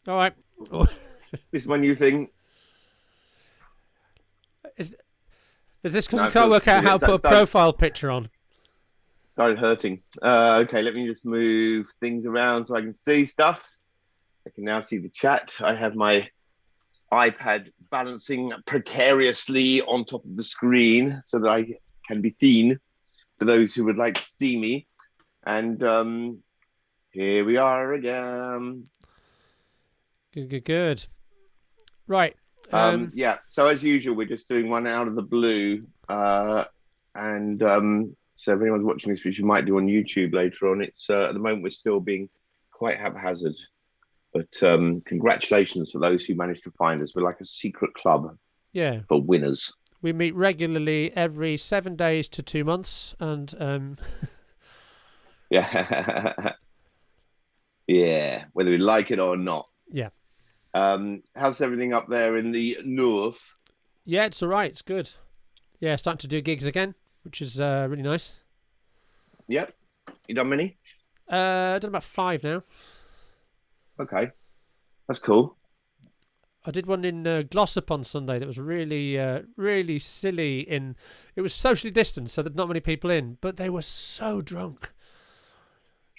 All right. This is my new thing. Is this because No, you can't work out how to put a started, profile picture on? started hurting. Okay, let me just move things around so I can see stuff. I can now see the chat. I have my iPad balancing precariously on top of the screen so that I can be seen for those who would like to see me. And here we are again. Good. Right. Yeah, so as usual, we're just doing one out of the blue. And so if anyone's watching this, which you might do on YouTube later on, it's at the moment we're still being quite haphazard. But congratulations for those who managed to find us. We're like a secret club Yeah. for winners. We meet regularly every 7 days to 2 months, and Yeah. Yeah, whether we like it or not. yeah. How's everything up there in the north? Yeah, it's all right. It's good. Yeah, starting to do gigs again, which is really nice. Yep. You done many? I've done about 5 now. Okay. That's cool. I did one in Glossop on Sunday that was really, really silly. It was socially distanced, so there's not many people in, but they were so drunk.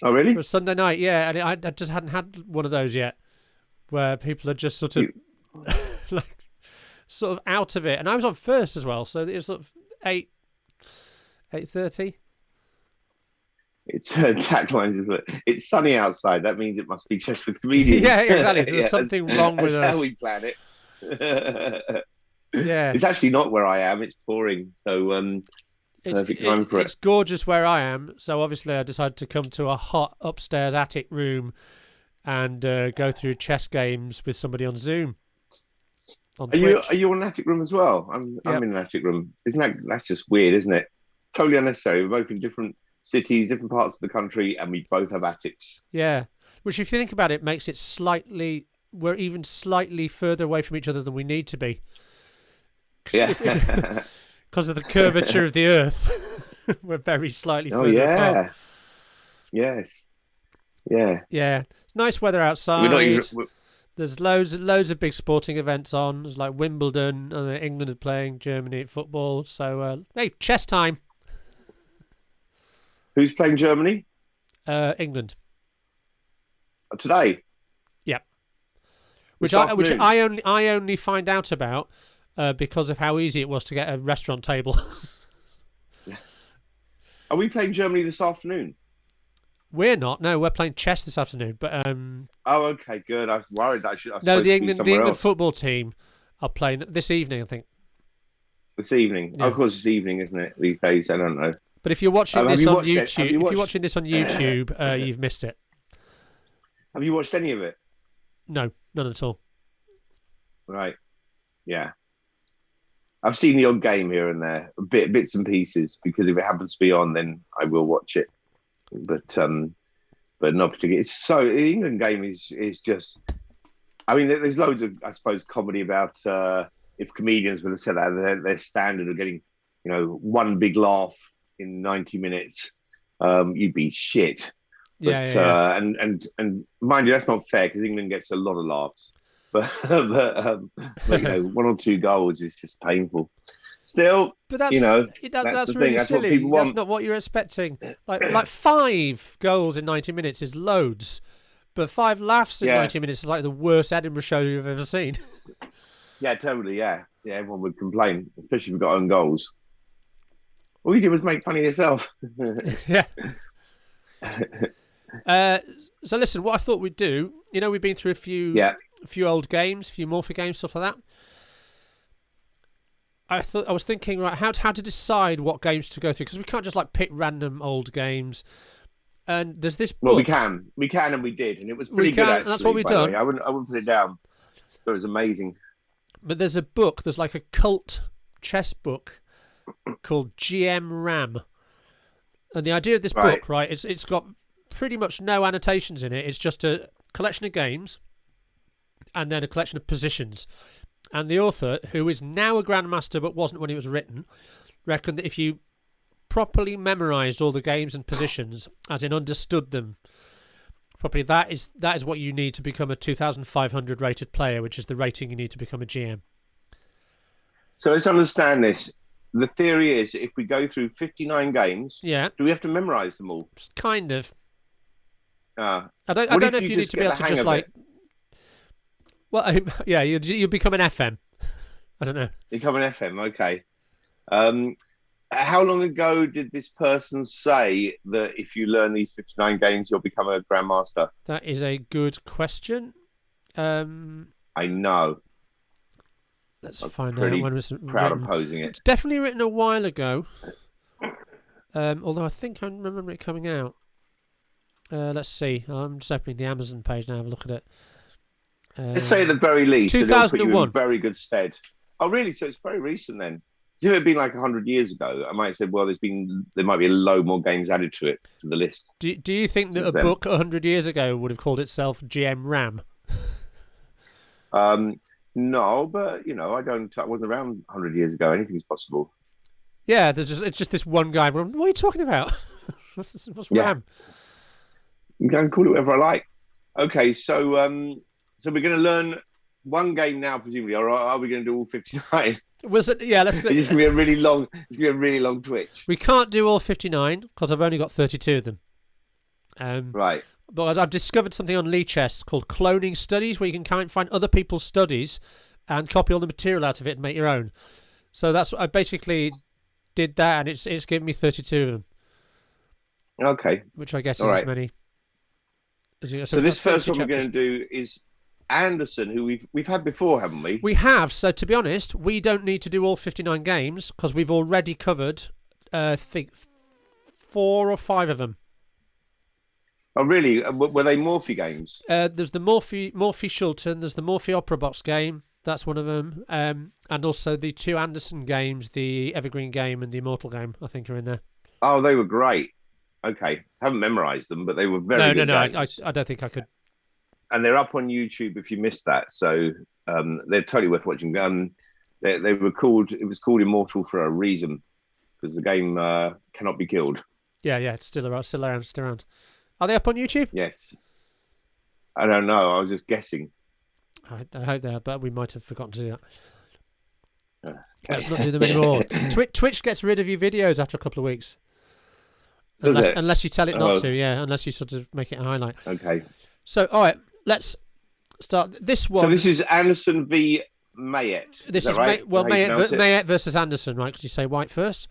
Oh, really? For a Sunday night, yeah, and I just hadn't had one of those yet, where people are just sort of like sort of out of it. And I was on first as well, so it was sort of 8:30. It's taglines, isn't it? It's sunny outside. That means it must be just with comedians. Yeah, exactly. There's something wrong with that's us. how we plan it. Yeah, It's actually not where I am. It's pouring. So perfect time for it. It's gorgeous where I am, so obviously I decided to come to a hot upstairs attic room and go through chess games with somebody on Zoom. On Twitch. Are you in an attic room as well? I'm Yep. in an attic room. That's just weird, isn't it? Totally unnecessary. We're both in different cities, different parts of the country, and we both have attics. Yeah, which if you think about it, makes it we're even slightly further away from each other than we need to be. Yeah. Because of the curvature of the Earth, we're very slightly Oh further apart. yeah. Yes. Yeah. Yeah, it's nice weather outside. We're not even. There's loads of big sporting events on. There's like Wimbledon, and England are playing Germany at football. So hey, chess time. Who's playing Germany England. today? Yep. This Which afternoon? I only find out about because of how easy it was to get a restaurant table. Are we playing Germany this afternoon? We're not. No, we're playing chess this afternoon. But Oh, okay, good. I was worried that I was no, supposed the to be somewhere England else football team are playing this evening, I think. this evening. Yeah. Oh, of course, it's evening, isn't it? These days, I don't know. But if you're watching Have this you on watched it? Have YouTube, you if watched- you're watching this on YouTube, you've missed it. Have you watched any of it? No, none at all. Right. Yeah. I've seen the odd game here and there, bits and pieces, because if it happens to be on, then I will watch it. But not particularly. It's so the England game is just. I mean, there's loads of, I suppose, comedy about if comedians would have said that their standard of getting, one big laugh in 90 minutes, you'd be shit. But, Yeah. And mind you, that's not fair because England gets a lot of laughs. But, one or two goals is just painful. Still, But that's that's the really thing. That's what silly. people That's want. not what you're expecting. Like 5 goals in 90 minutes is loads, but 5 laughs in Yeah. 90 minutes is like the worst Edinburgh show you've ever seen. Yeah, totally. Yeah, everyone would complain, especially if you got own goals. All you did was make fun of yourself. Yeah. So listen, what I thought we'd do, we've been through a few old games, a few Morphy games, stuff like that. I was thinking, right, how to decide what games to go through, because we can't just pick random old games. And there's this book. Well, we can, and we did, and it was pretty good. Actually, that's what we've by the done. way. I wouldn't put it down. It was amazing. But there's a book. There's like a cult chess book called GM Ram, and the idea of this book, right, it's got pretty much no annotations in it. It's just a collection of games, and then a collection of positions. And the author, who is now a grandmaster but wasn't when it was written, reckoned that if you properly memorised all the games and positions, as in understood them, properly, that is what you need to become a 2,500 rated player, which is the rating you need to become a GM. So let's understand this. The theory is, if we go through 59 games, Yeah, do we have to memorize them all? kind of. Uh, I don't know if you need to be able to just like. Well, yeah, you become an FM. I don't know. Become an FM, okay. How long ago did this person say that if you learn these 59 games, you'll become a grandmaster? That is a good question. I know. Let's find out pretty when it was Proud written. of posing it. It's definitely written a while ago. Although I think I remember it coming out. Let's see. I'm just opening the Amazon page now. Have a look at it. Let's say at the very least, so they'll put you 2001. in very good stead. Oh, really? So it's very recent then. If it had been like 100 years ago, I might have said, well, there might be a load more games added to the list. Do you think that Since a then. book 100 years ago would have called itself GM Ram? No, but I wasn't around 100 years ago. Anything's possible. Yeah, it's just this one guy. What are you talking about? What's Yeah. Ram? You can call it whatever I like. Okay, so we're going to learn one game now, presumably, or are we going to do all 59? Was it? Yeah, let's. It's going to be a really long. It's going to be a really long twitch. We can't do all 59 because I've only got 32 of them. Right. But I've discovered something on Lichess called cloning studies, where you can find other people's studies and copy all the material out of it and make your own. So that's what I basically did that, and it's given me 32 of them, Okay. which I guess is All as right. many. So this first one we're chapters. going to do is Anderson, who we've had before, haven't we? We have. So to be honest, we don't need to do all 59 games because we've already covered, I think, 4 or 5 of them. Oh, really? Were they Morphe games? There's the Morphe Shulton. There's the Morphe Opera Box game. That's one of them. And also the 2 Anderson games, the Evergreen game and the Immortal game, I think are in there. Oh, they were great. Okay, haven't memorized them, but they were very good games. I don't think I could. And they're up on YouTube if you missed that. So they're totally worth watching. They were called. It was called Immortal for a reason, because the game cannot be killed. Yeah, it's still around. Are they up on YouTube? Yes. I don't know. I was just guessing. I hope they are, but we might have forgotten to do that. Okay. Let's not do them anymore. Twitch gets rid of your videos after a couple of weeks. Does it? Unless you tell it not Oh. to, yeah. Unless you sort of make it a highlight. Okay. So, all right, let's start this one. So this is Anderson v. Mayet. This is is that right? How you pronounce it? Mayet versus Anderson, right? Because you say white first.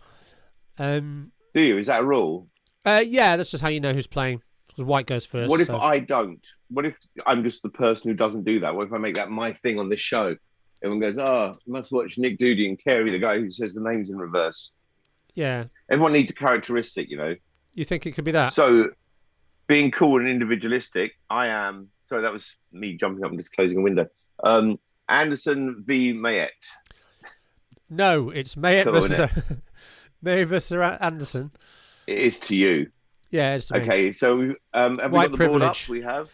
Do you? Is that a rule? Yeah, that's just how you know who's playing. Because white goes first. What if so- I don't? What if I'm just the person who doesn't do that? What if I make that my thing on this show? Everyone goes, oh, you must watch Nick Doody and Carey, the guy who says the names in reverse. Yeah. Everyone needs a characteristic, You think it could be that? So being cool and individualistic, I am. Sorry, that was me jumping up and just closing a window. Anderson v. Mayet. No, it's Mayet Cool, versus isn't Mayet versus Anderson. It is to you. Yeah, it's to me. Okay, so have we White got the board up? privilege. We have.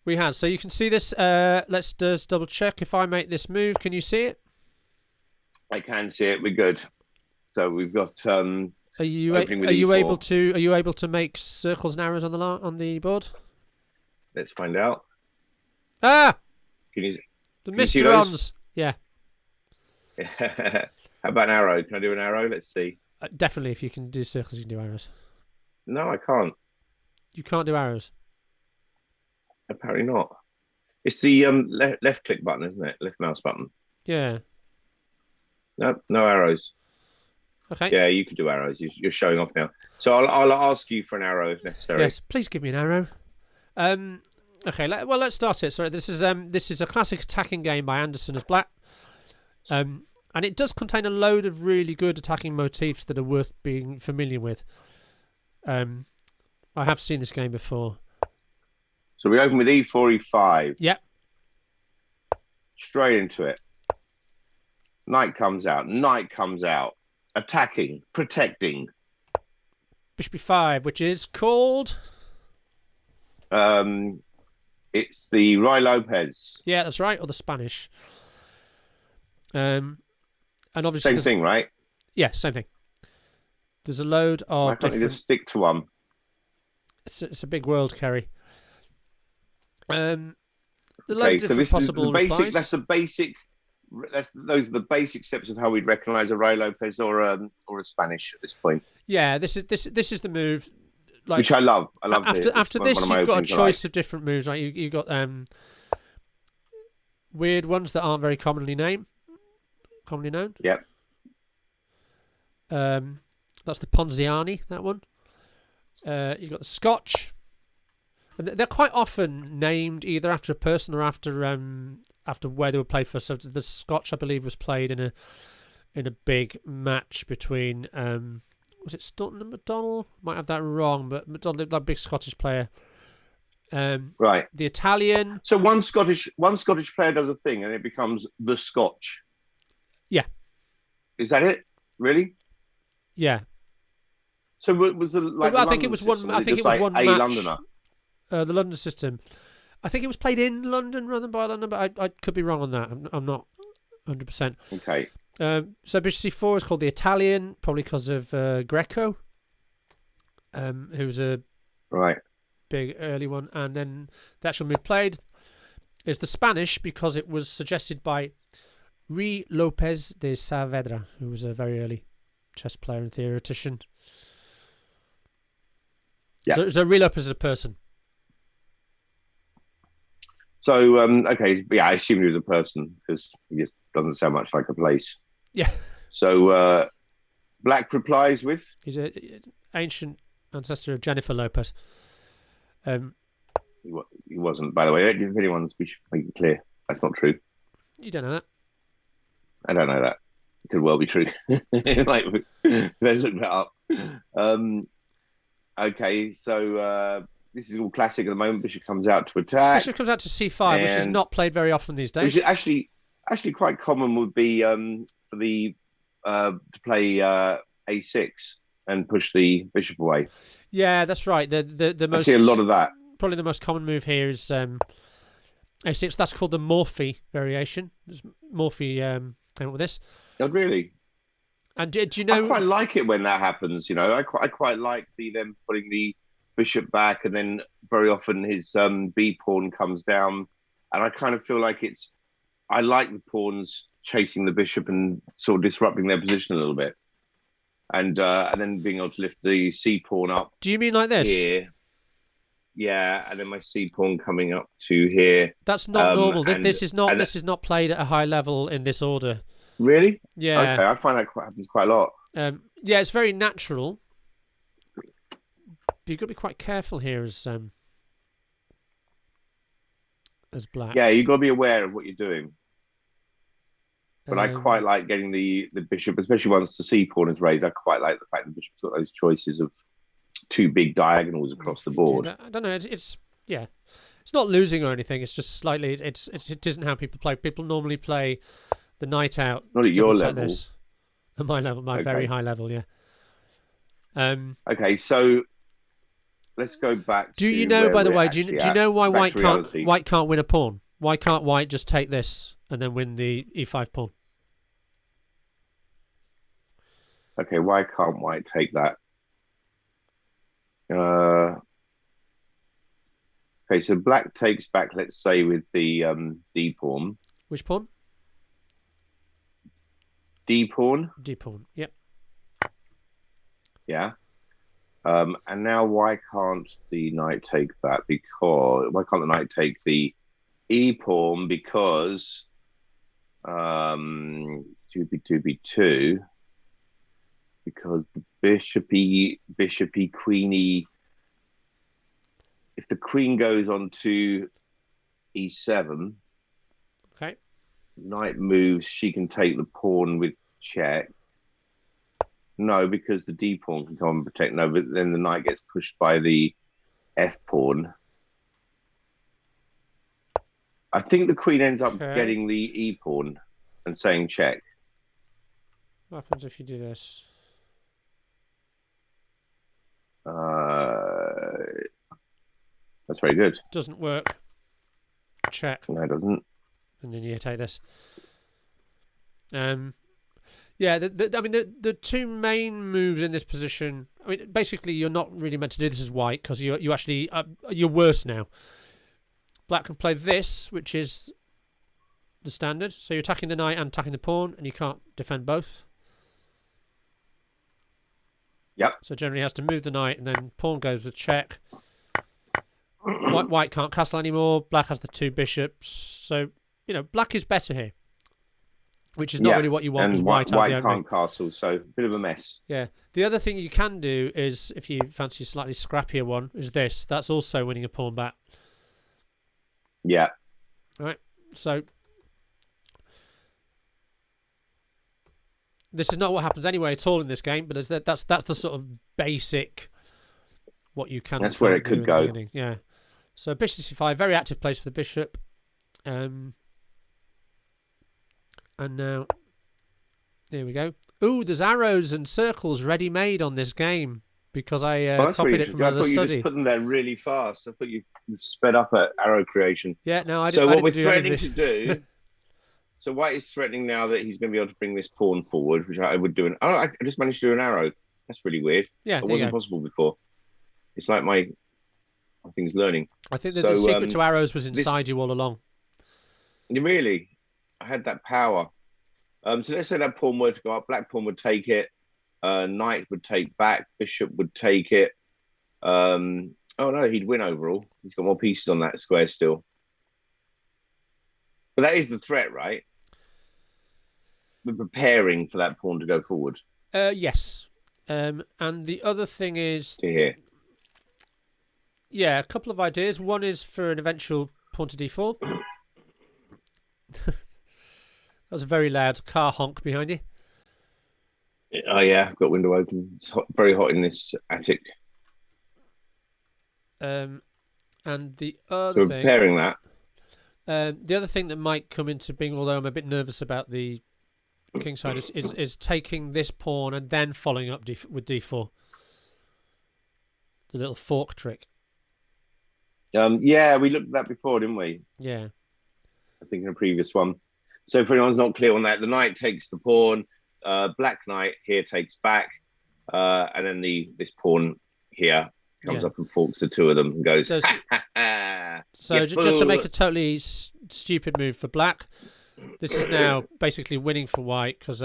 We have. So you can see this. Let's just double check. If I make this move, can you see it? I can see it. We're good. So we've got. Are you Opening with able E4. to make circles and arrows on the board? Let's find out. Ah, Can you? the Can you see Mysterons. Yeah, How about an arrow? Can I do an arrow? Let's see. definitely. If you can do circles, you can do arrows. No, I can't. You can't do arrows. Apparently not. It's the left click button, isn't it? Left mouse button. Yeah. No, no arrows. Okay. Yeah, you could do arrows. You're showing off now. So I'll ask you for an arrow if necessary. Yes, please give me an arrow. Okay, let's start it. Sorry, this is a classic attacking game by Anderson as black. And it does contain a load of really good attacking motifs that are worth being familiar with. I have seen this game before. So we open with E4, E5. Yep. Straight into it. Knight comes out. Knight comes out. Attacking. Protecting. Bishop b5, which is called... It's the Ruy Lopez. Yeah, that's right, or the Spanish. And obviously... Same thing, right? Yeah, same thing. There's a load Why of can't you different... just stick to one? It's a big world, Kerry. The load of So different this is the possible basic. replies. That's the basic. Those are the basic steps of how we'd recognise a Ray Lopez or a Spanish at this point. Yeah, this is the move. Like, Which I love. I love after it. It's after one this, of my you've got a openings I choice like. of different moves. Like you got weird ones that aren't very commonly known. Yep. That's the Ponziani. That one. You got the Scotch, and they're quite often named either after a person or after where they were played for. So the Scotch, I believe, was played in a big match between was it Staunton and McDonnell? Might have that wrong, but McDonnell, that big Scottish player. Right. The Italian. So one Scottish player does a thing, and it becomes the Scotch. Yeah. Is that it? Really? Yeah. So was the like? I the think London it was one. system, I think just it was like one a match. Londoner. The London system. I think it was played in London rather than by London, but I could be wrong on that. I'm not 100%. Okay. So Bishop C4 is called the Italian, probably because of Greco, who was a Right. big early one. And then the actual move played is the Spanish because it was suggested by Ruy López de Saavedra, who was a very early chess player and theoretician. Yeah. So Ruy López is a person. So okay, yeah, I assumed he was a person because he just doesn't sound much like a place. Yeah. So Black replies with. He's an ancient ancestor of Jennifer Lopez. He wasn't, by the way. If anyone's, we should make it clear that's not true. You don't know that. I don't know that. It could well be true. Like, let's look that up. Okay, so this is all classic at the moment. Bishop comes out to attack. Bishop comes out to c5, which is not played very often these days. Which is actually quite common would be for the to play a6 and push the bishop away. Yeah, that's right. The most, I see a lot of that. Probably the most common move here is a6. That's called the Morphy variation. Morphy came up with this. Oh, really? And do you know? I quite like it when that happens. You know, I quite like them putting the bishop back, and then very often his b pawn comes down, and I kind of feel like I like the pawns chasing the bishop and sort of disrupting their position a little bit, and then being able to lift the c pawn up. Do you mean like this? Here. Yeah, and then my c pawn coming up to here. That's not normal. This is not played at a high level in this order. Really? Yeah. Okay, I find that happens quite a lot. Yeah, it's very natural. But you've got to be quite careful here as Black. Yeah, you've got to be aware of what you're doing. But I quite like getting the bishop, especially once the c pawn is raised. I quite like the fact that the bishop's got those choices of two big diagonals across the board. I don't know. It's not losing or anything. It's just slightly. It isn't how people play. People normally play the knight out. Not at your level. This. At my level, my very high level, yeah. Okay, so let's go back. Do you know, by the way? Do you know why white can't win a pawn? Why can't white just take this and then win the e5 pawn? Okay, why can't white take that? Okay, so black takes back, let's say, with the d pawn. Which pawn? D pawn. D pawn. Yep. Yeah. And now why can't the knight take that? Because why can't the knight take the e pawn? Because 2b2, because the bishopy queeny. If the queen goes on to e7, okay, knight moves, she can take the pawn with check. No, because the d pawn can come and protect. No, but then the knight gets pushed by the f pawn. I think the queen ends up getting the e pawn and saying check. What happens if you do this? That's very good. Doesn't work. Check. No, it doesn't. And then you take this. Yeah, the two main moves in this position. I mean, basically, you're not really meant to do this as white because you actually you're worse now. black can play this, which is the standard. So you're attacking the knight and attacking the pawn, and you can't defend both. Yep. So generally he has to move the knight, and then pawn goes with check. White can't castle anymore. Black has the 2 bishops. So, black is better here. Which is not really what you want, because white can't castle, so a bit of a mess. Yeah. The other thing you can do is, if you fancy a slightly scrappier one, is this. That's also winning a pawn back. Yeah. All right. So this is not what happens anyway at all in this game, but that's the sort of basic what you can. That's where it could go. Yeah. So bishop c5, very active place for the bishop. And now, there we go. Ooh, there's arrows and circles ready-made on this game because I copied it from another study. I thought you just put them there really fast. I thought you sped up at arrow creation. Yeah, no, I didn't. So what we're threatening to do... So white is threatening now that he's going to be able to bring this pawn forward, which I would do. I just managed to do an arrow. That's really weird. Yeah, it wasn't possible before. It's like my thing's learning. I think the secret to arrows was inside you all along. Really? I had that power. So let's say that pawn were to go up. Black pawn would take it. Knight would take back. Bishop would take it. Oh no, he'd win overall. He's got more pieces on that square still. But that is the threat, right? We're preparing for that pawn to go forward. Yes. And the other thing is... Here. Yeah, a couple of ideas. One is for an eventual pawn to d4. That was a very loud car honk behind you. Oh, yeah. I've got window open. It's very hot in this attic. And the other thing... So we're preparing that. The other thing that might come into being, although I'm a bit nervous about the kingside, is taking this pawn and then following up with d4. The little fork trick. Yeah, we looked at that before, didn't we? Yeah. I think in a previous one. So if anyone's not clear on that, the knight takes the pawn. Black knight here takes back. And then this pawn here comes up and forks the 2 of them and goes... So just to make a totally stupid move for black, this is now basically winning for white because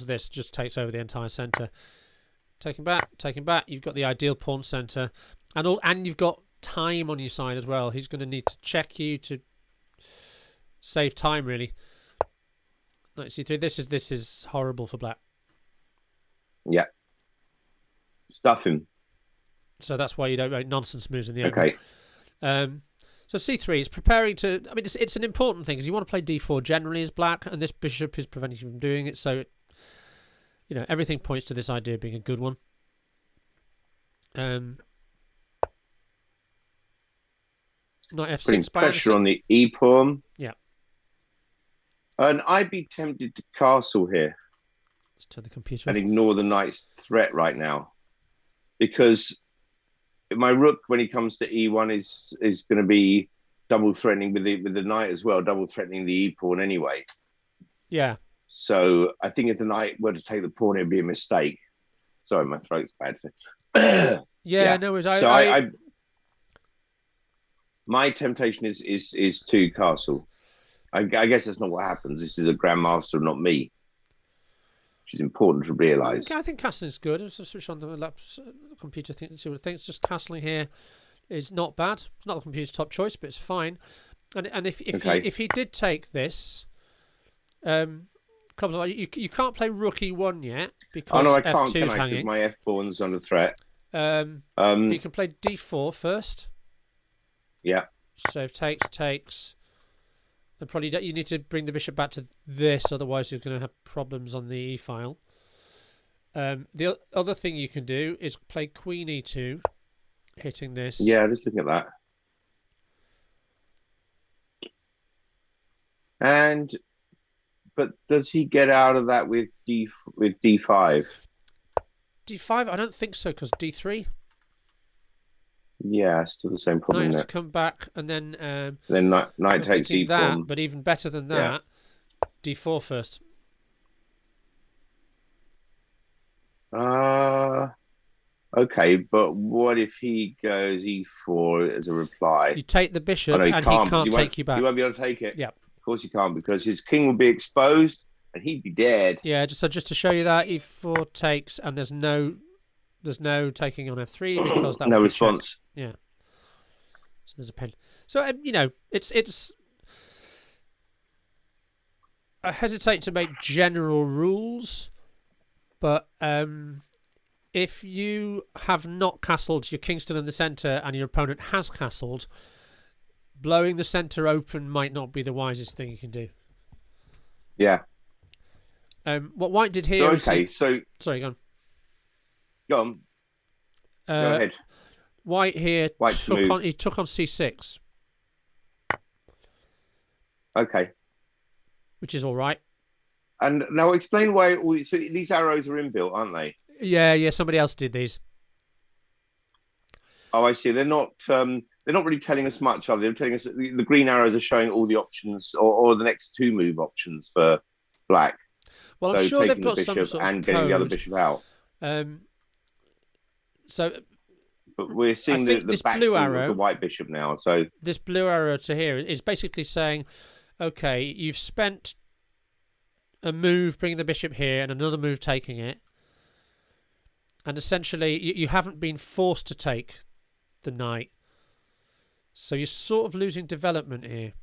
this just takes over the entire centre. Taking back. You've got the ideal pawn centre, and you've got time on your side as well. He's going to need to check you to save time, really. Knight c3. This is horrible for black. Yeah. Stuff him. So that's why you don't make nonsense moves in the open. Okay. So c3 is preparing to... I mean, it's an important thing because you want to play d4 generally as black, and this bishop is preventing you from doing it. So, everything points to this idea being a good one. Knight f6. Putting pressure on the e-pawn. Yeah. And I'd be tempted to castle here. Let's turn the computer off. And ignore the knight's threat right now. Because... my rook, when he comes to e1, is going to be double threatening with the knight as well, double threatening the e pawn anyway. Yeah. So I think if the knight were to take the pawn, it'd be a mistake. Sorry, my throat's bad. Yeah, no worries. My temptation is to castle. I guess that's not what happens. This is a grandmaster, not me. Which is important to realise. I think castling is good. Let's just switch on the computer and see what it thinks. Just castling here is not bad. It's not the computer's top choice, but it's fine. And if he did take this, couple of you can't play rook e1 yet because I can't, f2 is hanging. Because my f pawn's under threat. You can play d4 first. Yeah. So takes. And probably you need to bring the bishop back to this, otherwise you're going to have problems on the e file. The other thing you can do is play queen e2, hitting this. Yeah, just look at that. But does he get out of that with d5? D5, I don't think so, because d3. Yeah, still the same problem. Knight has to come back, and then knight takes e4. But even better than that, d4 first. Okay, but what if he goes e4 as a reply? You take the Oh bishop, no, he and he can't because can't take you he back. won't be able to take it. Yeah, Of course he can't because his king will be exposed and he'd be dead. yeah. Just to show you that e4 takes, and there's no taking on f3 because that No would be check. response. Yeah. So there's a pin. So it's. I hesitate to make general rules, but if you have not castled your king still in the centre and your opponent has castled, blowing the centre open might not be the wisest thing you can do. Yeah. What White did So here is sorry, go go on. ahead. White here White's took move. on c6. Okay. Which is all right. And now explain why so these arrows are inbuilt, aren't they? Yeah. Somebody else did these. Oh, I see. They're not really telling us much, are they? They're telling us that the green arrows are showing all the options or the next two move options for black. Well, So I'm sure they've taking the got some bishop sort of and getting the other code. bishop out. So But we're seeing the back blue of arrow, the white bishop now. So this blue arrow to here is basically saying, okay, you've spent a move bringing the bishop here and another move taking it, and essentially you haven't been forced to take the knight, so you're sort of losing development here.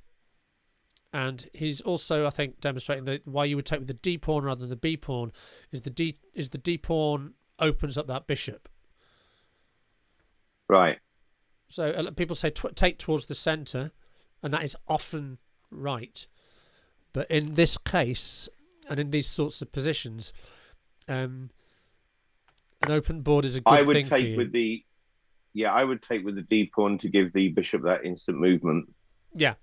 And he's also, I think, demonstrating that why you would take with the d pawn rather than the b pawn is the d pawn opens up that bishop. right. So people say take towards the centre, and that is often right. But in this case, and in these sorts of positions, an open board is a good thing for you. I would take with the d pawn to give the bishop that instant movement. Yeah.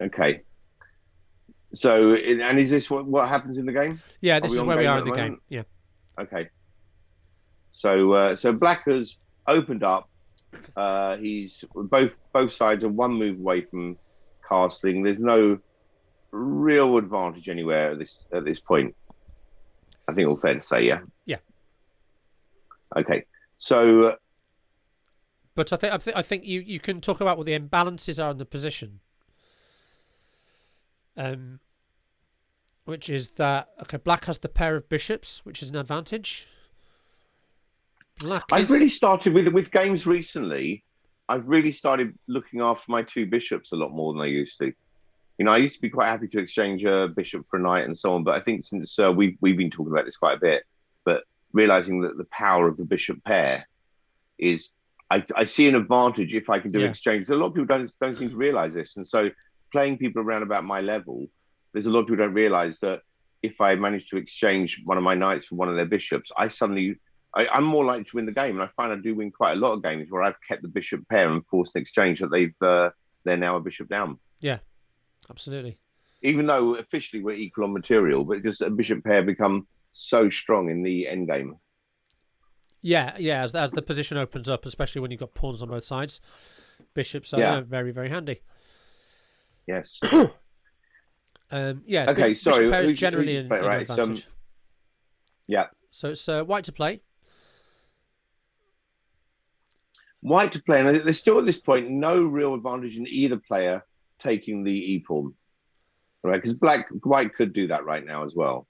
Okay. So, and is this what happens in the game? Yeah, this is where we are in the game. Yeah. Okay. So, so Black has opened up. He's both sides are one move away from castling. There's no real advantage anywhere at this point. I think all fair to say, yeah. Yeah. Okay. So, but I think you can talk about what the imbalances are in the position. Which is that Black has the pair of bishops, which is an advantage. I've really started with games recently. I've really started looking after my two bishops a lot more than I used to. You know, I used to be quite happy to exchange a bishop for a knight and so on, but I think since we've been talking about this quite a bit, but realizing that the power of the bishop pair is, I see an advantage if I can do exchanges. A lot of people don't seem to realize this, and so playing people around about my level, there's a lot of people who don't realize that if I manage to exchange one of my knights for one of their bishops, I'm more likely to win the game, and I find I do win quite a lot of games where I've kept the bishop pair and forced an exchange that they're now a bishop down. Yeah, absolutely. Even though officially we're equal on material, but just a bishop pair become so strong in the end game. Yeah. As the position opens up, especially when you've got pawns on both sides, bishops are very, very handy. Yes. Okay. Sorry. Bishop pair is generally an advantage. Yeah. So it's white to play. White to play, and there's still at this point no real advantage in either player taking the e pawn, right? Because white could do that right now as well,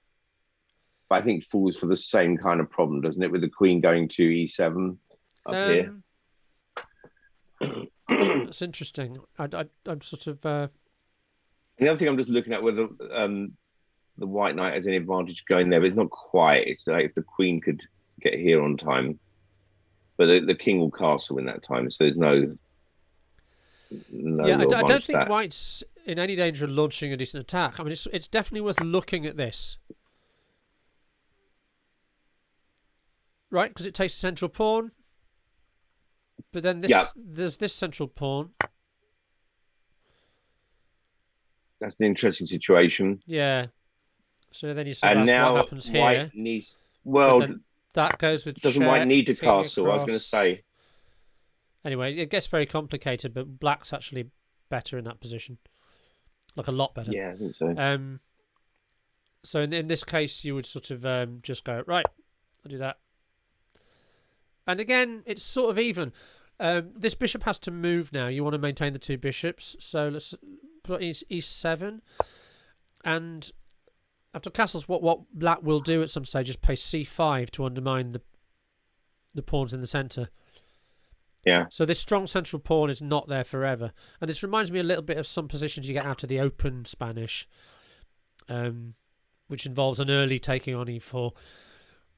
but I think falls for the same kind of problem, doesn't it? With the queen going to e7 up here. That's interesting. I'm sort of. The other thing I'm just looking at whether the white knight has any advantage going there, but it's not quite. It's like if the queen could get here on time. But the king will castle in that time, so there's no. Yeah, I don't think white's in any danger of launching a decent attack. I mean, it's definitely worth looking at this, right? Because it takes a central pawn, but then there's this central pawn. That's an interesting situation. Yeah. So then you sort of ask what happens here. White needs that goes with doesn't white need to castle? I was going to say. Anyway, it gets very complicated, but black's actually better in that position, like a lot better. Yeah, I think so. So in this case, you would sort of just go, right, I'll do that. And again, it's sort of even. This bishop has to move now. You want to maintain the 2 bishops. So let's put e7. And after castles, what black will do at some stage is play c5 to undermine the pawns in the centre. Yeah. So this strong central pawn is not there forever. And this reminds me a little bit of some positions you get out of the Open Spanish, which involves an early taking on e4,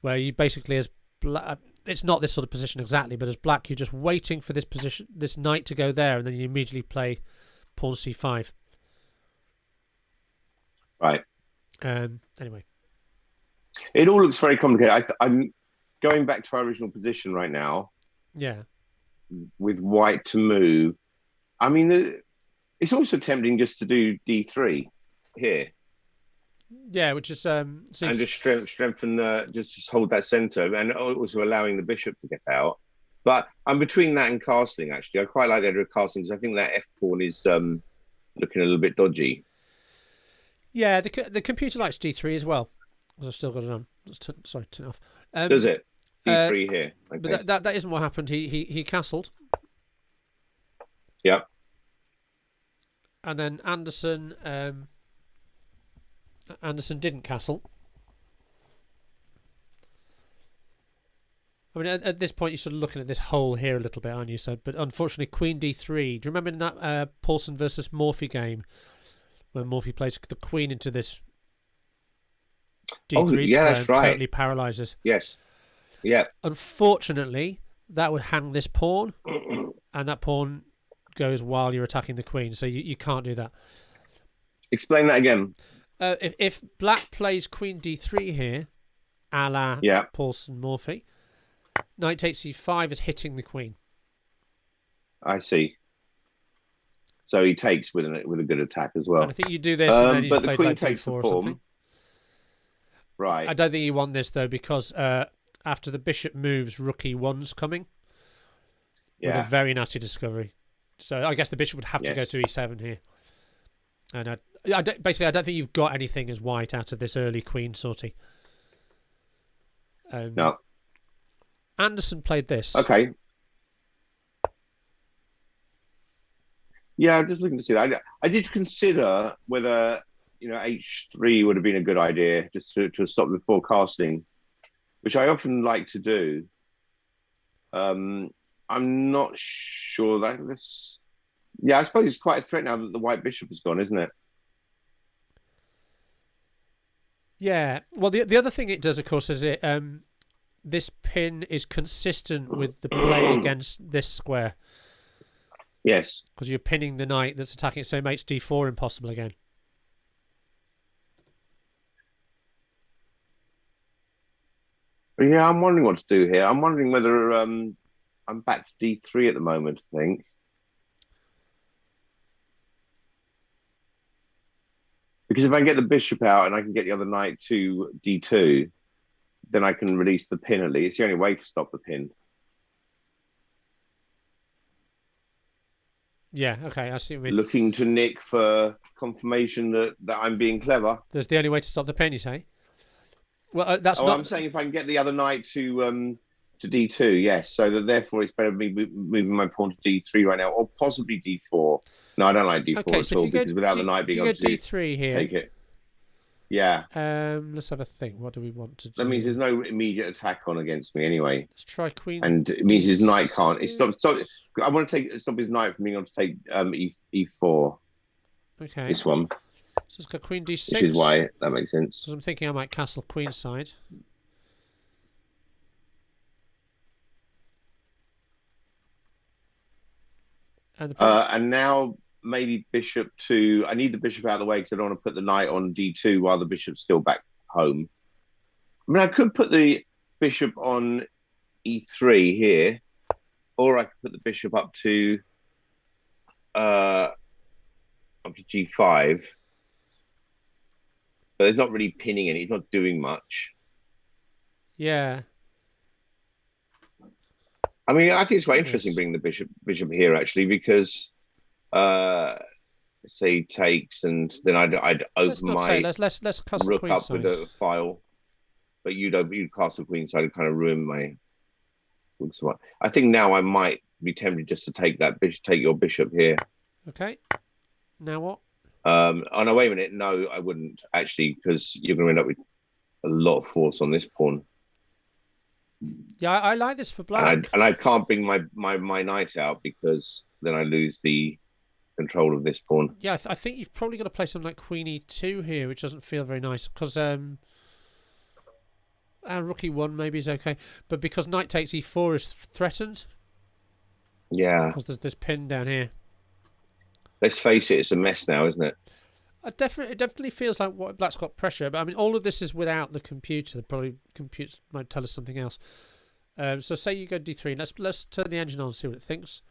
where you basically, as black, it's not this sort of position exactly, but as black, you're just waiting for this knight to go there, and then you immediately play pawn c5. Right. Anyway. It all looks very complicated. I'm going back to our original position right now. Yeah. With white to move. I mean, it's also tempting just to do d3 here. Yeah, which is and just strengthen, just hold that centre, and also allowing the bishop to get out. But I'm between that and castling. Actually, I quite like the idea of castling because I think that f pawn is looking a little bit dodgy. Yeah, the computer likes d3 as well. I've still got it on. Sorry, turn it off. Does it? d3 here. Okay. But that isn't what happened. He castled. Yep. And then Anderson didn't castle. I mean, at this point, you're sort of looking at this hole here a little bit, aren't you? So, but unfortunately, Queen d3. Do you remember in that Paulson versus Morphy game when Morphy plays the Queen into this d3 square that's right. Totally paralyzes? Yes. Yeah. Unfortunately, that would hang this pawn, and that pawn goes while you're attacking the Queen. So you can't do that. Explain that again. If black plays Queen d3 here, a la Paulson Morphy, knight takes e5 is hitting the Queen. I see. So he takes with a good attack as well. And I think you do this, and then he's but the played Queen like takes d4 the or pawn. something. Right. I don't think you want this though, because after the bishop moves, rook e1's coming. With a very nasty discovery. So I guess the bishop would have to go to e7 here. And basically, I don't think you've got anything as white out of this early Queen sortie. No. Anderson played this. Okay. Yeah, I'm just looking to see that. I did consider whether h3 would have been a good idea, just to stop before casting, which I often like to do. I'm not sure that this. Yeah, I suppose it's quite a threat now that the white bishop is gone, isn't it? Yeah. Well, the other thing it does, of course, is it this pin is consistent with the play against this square. Yes. Because you're pinning the knight that's attacking it, so it makes d4 impossible again. Yeah, I'm wondering what to do here. I'm wondering whether I'm back to d3 at the moment, I think. Because if I get the bishop out and I can get the other knight to d2, then I can release the pin at least. It's the only way to stop the pin. Yeah, okay, I see what you mean. Looking to Nick for confirmation that I'm being clever. That's the only way to stop the pin, you say? Well, that's not. I'm saying if I can get the other knight to d2, yes. So that therefore it's better me moving my pawn to d3 right now, or possibly d4. No, I don't like d4 okay, at so all because without the knight being able to d3 here, take it. Yeah. Let's have a think. What do we want to do? That means there's no immediate attack on against me anyway. Let's try Queen. And it means his knight can't. It stops. I want to stop his knight from being able to take e4. Okay. This one. So it's got Queen d6. Which is why that makes sense. Because I'm thinking I might castle queenside. And now maybe bishop to. I need the bishop out of the way because I don't want to put the knight on d2 while the bishop's still back home. I mean, I could put the bishop on e3 here, or I could put the bishop up to g5. But it's not really pinning any. It's not doing much. Yeah. I mean, I think it's quite interesting bringing the bishop here actually, because say takes, and then I'd Let's open not say. my Let's castle rook queen up with size. a file, but you'd castle queen, so I'd kind of ruin my. I think now I might be tempted just to take that bishop, take your bishop here. Okay. Now what? Oh no, wait a minute. No, I wouldn't actually, because you're going to end up with a lot of force on this pawn. Yeah, I like this for black. And I can't bring my knight out because then I lose the control of this pawn. Yeah, I think you've probably got to play something like Queen E2 here, which doesn't feel very nice because Rook E1 maybe is okay, but because Knight takes E4 is threatened. Yeah, because there's this pin down here. let's face it, it's a mess now, isn't it? It definitely feels like what Black's got pressure, but I mean, all of this is without the computer. Probably computers might tell us something else. So say you go D3. Let's turn the engine on and see what it thinks.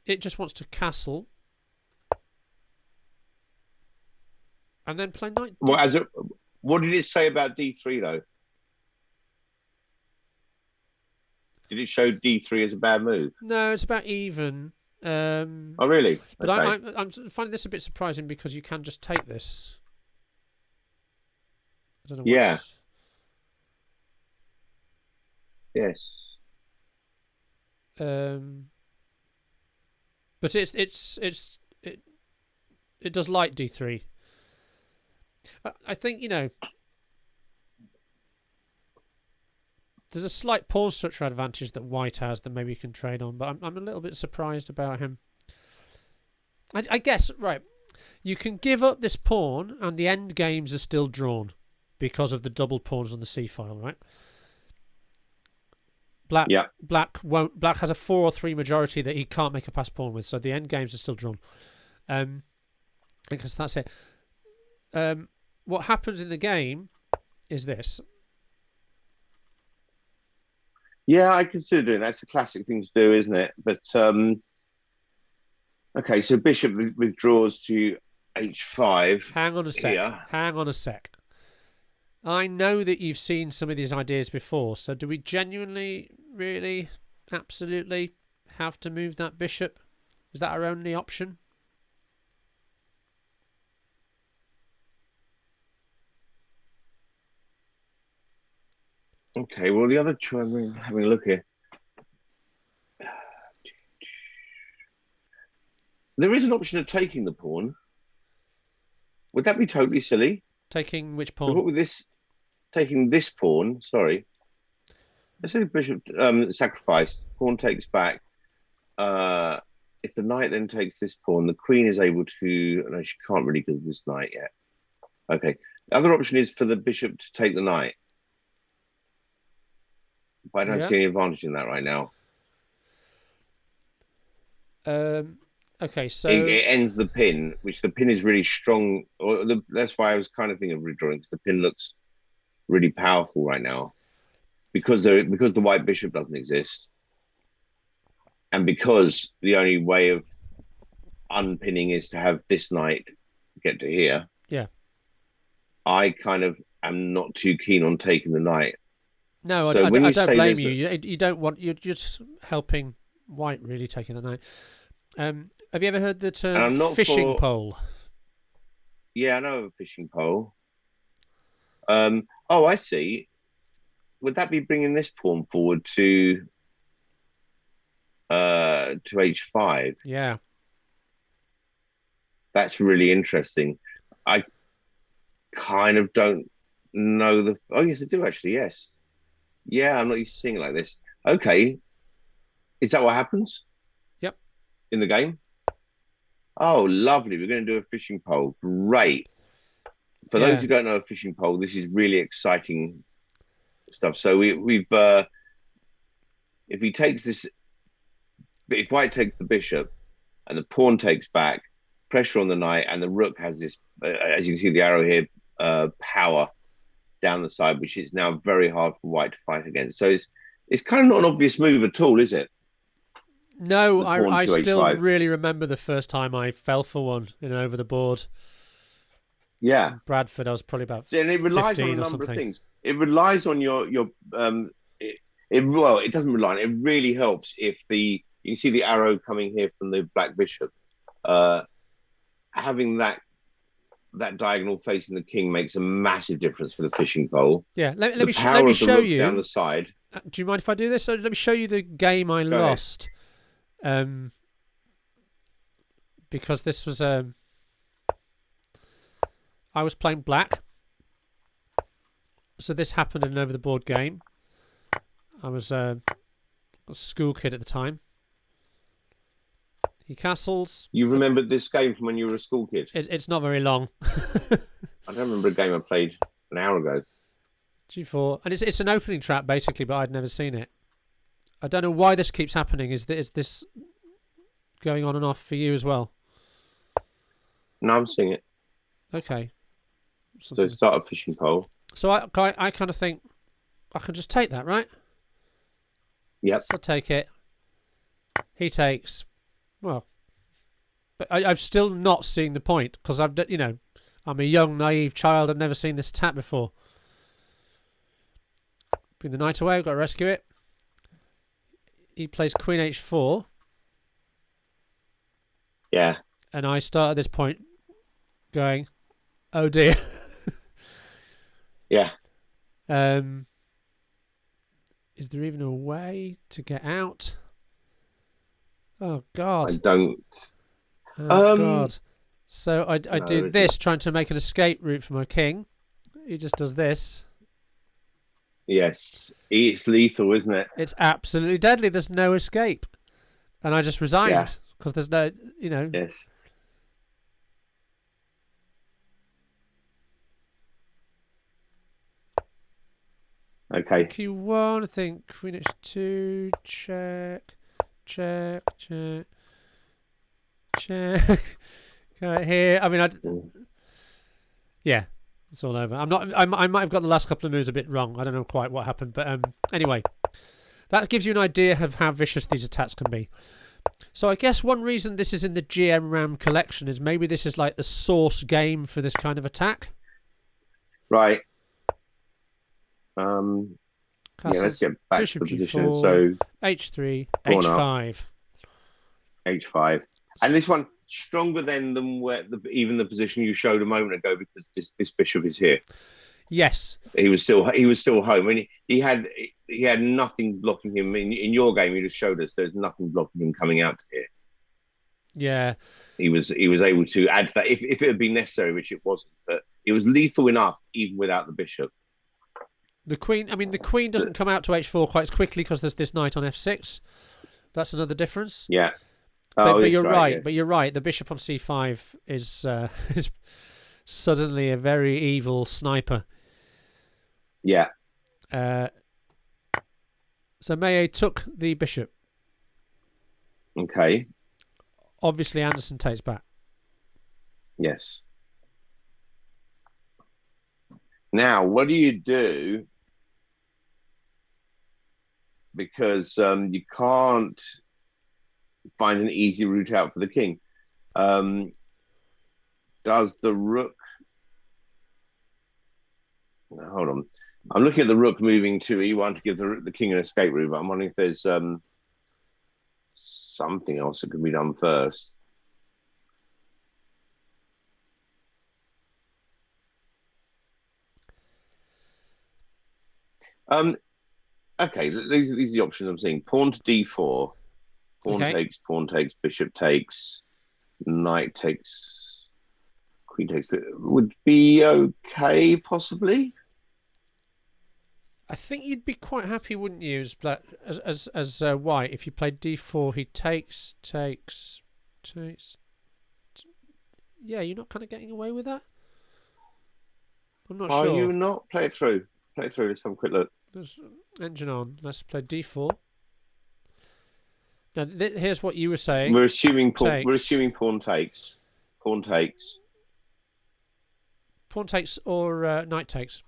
It just wants to castle, and then play knight. What did it say about D3 though? Did it show D3 as a bad move? No, it's about even. Oh really? But okay. I'm finding this a bit surprising because you can just take this. I don't know. Yeah. Yes. But it does like D3. I think, you know, there's a slight pawn structure advantage that White has that maybe you can trade on, but I'm a little bit surprised about him. I guess, right, you can give up this pawn and the end games are still drawn because of the double pawns on the c-file, right? Black has a 4 or 3 majority that he can't make a pass pawn with, so the end games are still drawn. I guess that's it. What happens in the game is this. Yeah, I consider doing that. That's a classic thing to do, isn't it? But okay, so bishop withdraws to h5. Hang on a sec. Here. Hang on a sec. I know that you've seen some of these ideas before, so do we genuinely, really, absolutely have to move that bishop? Is that our only option? Okay, well, the other choice, having a look here. There is an option of taking the pawn. Would that be totally silly? Taking which pawn? What with this? Taking this pawn, sorry. Let's say the bishop sacrificed, pawn takes back. If the knight then takes this pawn, the queen is able to, no, she can't really because of this knight yet. Okay. The other option is for the bishop to take the knight. But I don't see any advantage in that right now. Okay, so it ends the pin, which the pin is really strong. That's why I was kind of thinking of redrawing, because the pin looks really powerful right now, because the white bishop doesn't exist, and because the only way of unpinning is to have this knight get to here. Yeah, I kind of am not too keen on taking the knight. No, so I don't blame you. You don't want. You're just helping white, really, taking the knight. Have you ever heard the term fishing pole? Yeah, I know of a fishing pole. Oh, I see. Would that be bringing this pawn forward to h5? Yeah. That's really interesting. I kind of don't know the... Oh, yes, I do actually, yes. Yeah, I'm not used to seeing it like this. Okay. Is that what happens? Yep. In the game? Oh, lovely. We're going to do a fishing pole. Great. For those who don't know a fishing pole, this is really exciting stuff. So we've if he takes this, if white takes the bishop and the pawn takes back, pressure on the knight, and the rook has this, as you can see the arrow here, power down the side, which is now very hard for white to fight against. So it's kind of not an obvious move at all, is it? No, I still really remember the first time I fell for one over the board. Yeah, Bradford. I was probably about. And it relies on a number of things. It relies on your well, it doesn't rely on it. It really helps if you see the arrow coming here from the black bishop. uh, having that diagonal facing the king makes a massive difference for the fishing pole. Yeah, let The me power let me of the show rook you. down the side. Do you mind if I do this? Let me show you the game I Go ahead. lost. Because this was I was playing black, so this happened in an over the board game. I was a school kid at the time. He castles. You remembered this game from when you were a school kid? It's not very long. I don't remember a game I played an hour ago. G4, and it's an opening trap basically, but I'd never seen it. I don't know why this keeps happening. Is this going on and off for you as well? No, I'm seeing it. Okay. So start a fishing pole. So I kind of think I can just take that, right? Yep. So I take it. He takes. Well, but I'm still not seeing the point because I'm a young naive child. I've never seen this attack before. Bring the knight away. I've got to rescue it. He plays Queen H4. Yeah. And I start at this point going, oh dear. Yeah. Is there even a way to get out? Oh God. I don't. Oh God. So I no, do this, trying to make an escape route for my king. He just does this. Yes. It's lethal, isn't it? It's absolutely deadly. There's no escape. And I just resigned because there's no, Yes. Okay. Q1, I think Queen H2, check. Okay, here. I mean, yeah, it's all over. I might have got the last couple of moves a bit wrong. I don't know quite what happened, but anyway, that gives you an idea of how vicious these attacks can be. So I guess one reason this is in the GM RAM collection is maybe this is like the source game for this kind of attack. Right. Let's get back to the position. So H3, H5. H5. And this one stronger than where even the position you showed a moment ago, because this bishop is here. Yes. He was still home. And he had nothing blocking him in your game. You just showed us there's nothing blocking him coming out to here. Yeah. He was able to add to that if it had been necessary, which it wasn't. But it was lethal enough even without the bishop. The queen doesn't come out to H4 quite as quickly because there's this knight on F6. That's another difference. Yeah. But you're right. Yes. But you're right. The bishop on C5 is suddenly a very evil sniper. Yeah. So Maye took the bishop. Okay. Obviously, Anderson takes back. Yes. Now, what do you do? Because you can't find an easy route out for the king. Does the rook... Hold on. I'm looking at the rook moving to E1 to give the king an escape route, but I'm wondering if there's something else that could be done first. Okay, these are the options I'm seeing. Pawn to D4. Pawn takes, pawn takes, bishop takes, knight takes, queen takes. Would be okay, possibly. I think you'd be quite happy, wouldn't you, as black, as white, if you played D4. He takes. Yeah, you're not kind of getting away with that. I'm not sure. Are you not? Play it through. Play it through. Let's have a quick look. There's engine on. Let's play D4. Now, here's what you were saying. We're assuming pawn. We're assuming pawn takes. Pawn takes. Pawn takes or knight takes.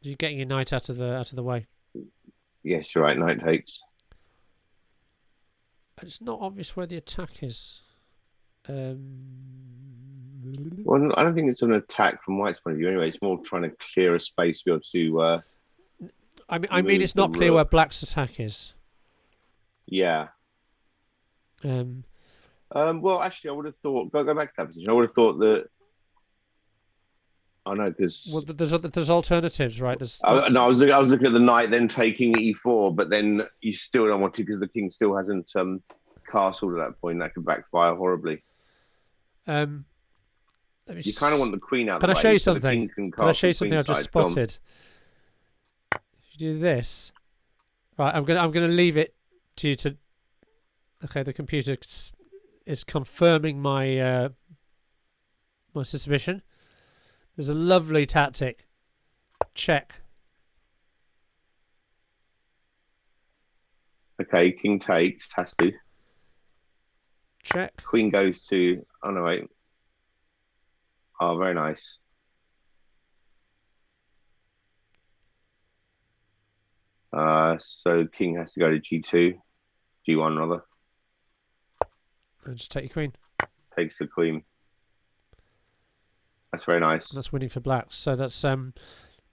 You're getting your knight out of the way. Yes, you're right. Knight takes. It's not obvious where the attack is. Well, I don't think it's an attack from White's point of view. Anyway, it's more trying to clear a space to be able to. I mean, it's not clear where Black's attack is. Yeah. Well, actually, I would have thought. Go back to that position. I would have thought that. I know well, because there's alternatives, right? There's no, I was looking at the knight, then taking e4, but then you still don't want to because the king still hasn't castled at that point. That could backfire horribly. let me. You kind of want the queen out Can the I way show you so the something? king can Can I show castle you something I've just queenside. Go on. spotted? If you do this, right? I'm gonna leave it to you to. Okay, the computer is confirming my my suspicion. There's a lovely tactic. Check. Okay, king takes, has to. Check. Queen goes to. Oh no, wait. Oh, very nice. So king has to go to g2, g1 rather. And just take your queen. Takes the queen. That's very nice. That's winning for black. So that's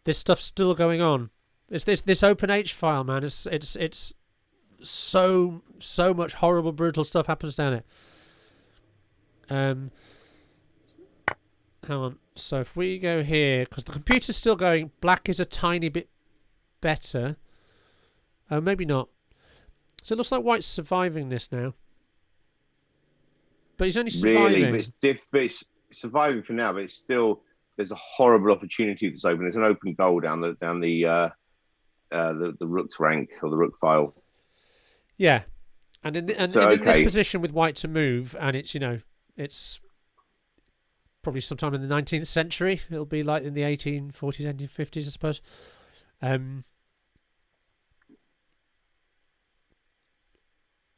this stuff's still going on. It's this open H file, man. It's so much horrible, brutal stuff happens down it. Hang on. So if we go here, because the computer's still going, black is a tiny bit better. Oh, maybe not. So it looks like white's surviving this now. But he's only surviving. Really, but it's surviving for now. But it's still there's a horrible opportunity that's open. There's an open goal down the rook's rank or the rook file. Yeah, and in this position with white to move, and it's it's probably sometime in the 19th century. It'll be like in the 1840s, 1850s, I suppose.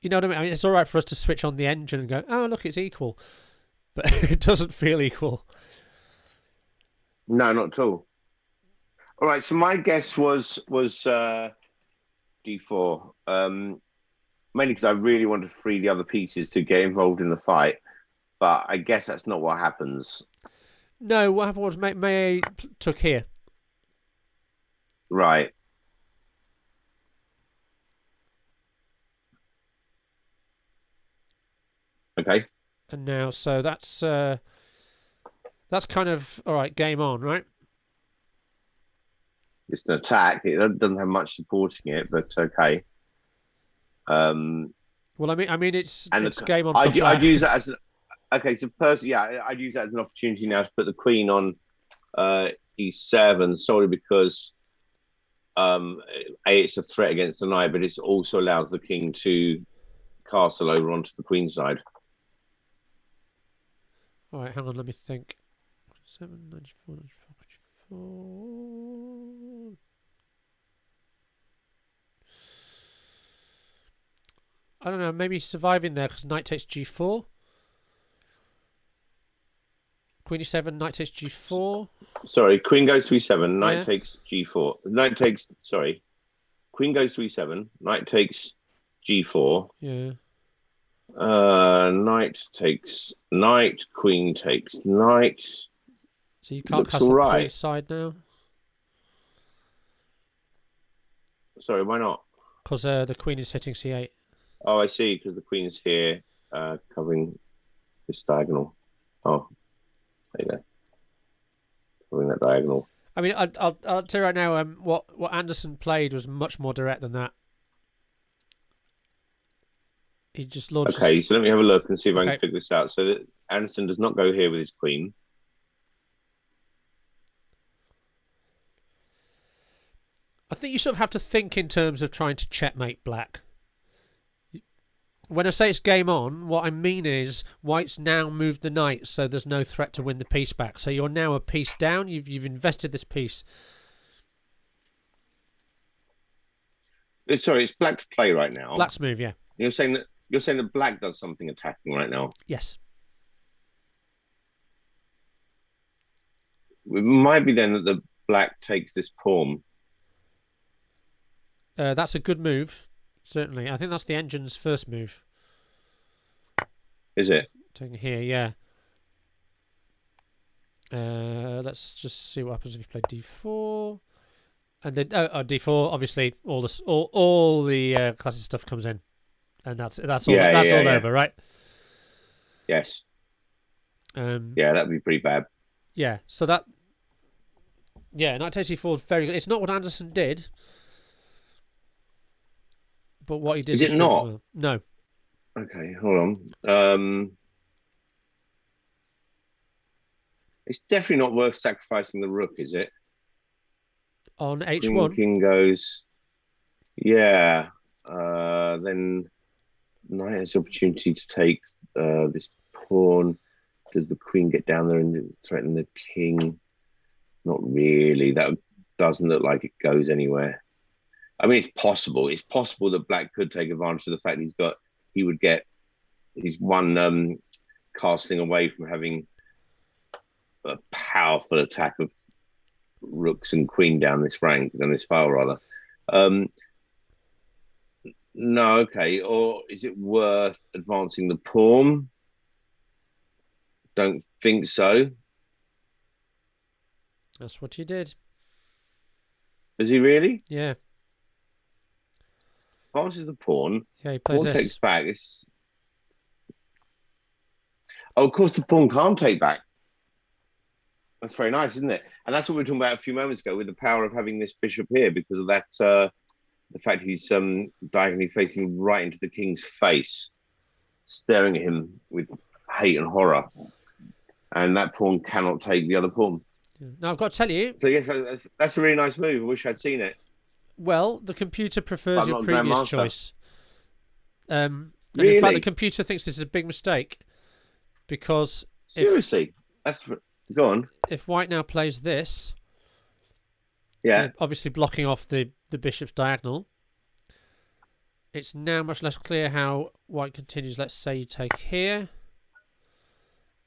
You know what I mean? It's all right for us to switch on the engine and go, oh, look, it's equal. But it doesn't feel equal. No, not at all. All right, so my guess was d4, mainly because I really wanted to free the other pieces to get involved in the fight. But I guess that's not what happens. No, what happened was May took here. Right. Okay. And now, so that's kind of all right. Game on, right? It's an attack. It doesn't have much supporting it, but okay. Well, I mean, it's game on. For black. I'd use that as okay. So personally, yeah, I'd use that as an opportunity now to put the queen on e7 solely because it's a threat against the knight, but it also allows the king to castle over onto the queen side. All right, hang on, let me think. 7, 94, 94. I don't know, maybe surviving there because knight takes g4. Queen e7, knight takes g4. Sorry, queen goes to e7, knight takes g4. Knight takes, sorry. Queen goes to e7, knight takes g4. Yeah. Knight takes knight, queen takes knight. So you can't cast the queen side now? Sorry, why not? Because the queen is hitting c8. Oh, I see, because the queen is here covering this diagonal. Oh, there you go. Covering that diagonal. I mean, I'll tell you right now, what Anderson played was much more direct than that. He just launches. Okay, so let me have a look and see if I can figure this out. So that Anderson does not go here with his queen. I think you sort of have to think in terms of trying to checkmate black. When I say it's game on, what I mean is white's now moved the knight, so there's no threat to win the piece back. So you're now a piece down. You've invested this piece. Sorry, it's black to play right now. Black's move, yeah. You're saying that black does something attacking right now. Yes. It might be then that the black takes this pawn. That's a good move, certainly. I think that's the engine's first move. Is it? Taking here, yeah. Let's just see what happens if you play d4. And then d4, obviously, all the classic stuff comes in. and that's all. Yeah, That's yeah, all yeah. over, right? Yes. Um, Yeah, that'd be pretty bad. yeah. So that. Yeah, knight takes e4 very good. It's not what Anderson did, but what he did Is was it good as not? well. No. Okay, hold on. It's definitely not worth sacrificing the rook, is it? On Queen h1. King goes. Yeah. Then knight has the opportunity to take this pawn. Does the queen get down there and threaten the king? Not really. That doesn't look like it goes anywhere. I mean, it's possible. It's possible that Black could take advantage of the fact he would get he's one casting away from having a powerful attack of rooks and queen down this file rather. Um, no, okay. Or is it worth advancing the pawn? Don't think so. That's what he did. Is he really? Yeah. Advances the pawn. Yeah, he plays Pawn this. takes back. Oh, of course, the pawn can't take back. That's very nice, isn't it? And that's what we were talking about a few moments ago with the power of having this bishop here, because of that, the fact he's diagonally facing right into the king's face, staring at him with hate and horror. And that pawn cannot take the other pawn. Yeah. Now, I've got to tell you. So, yes, that's a really nice move. I wish I'd seen it. Well, the computer prefers your previous choice. And really? in fact, the computer thinks this is a big mistake because seriously, go on. If White now plays this, yeah, obviously blocking off the bishop's diagonal, it's now much less clear how White continues. Let's say you take here,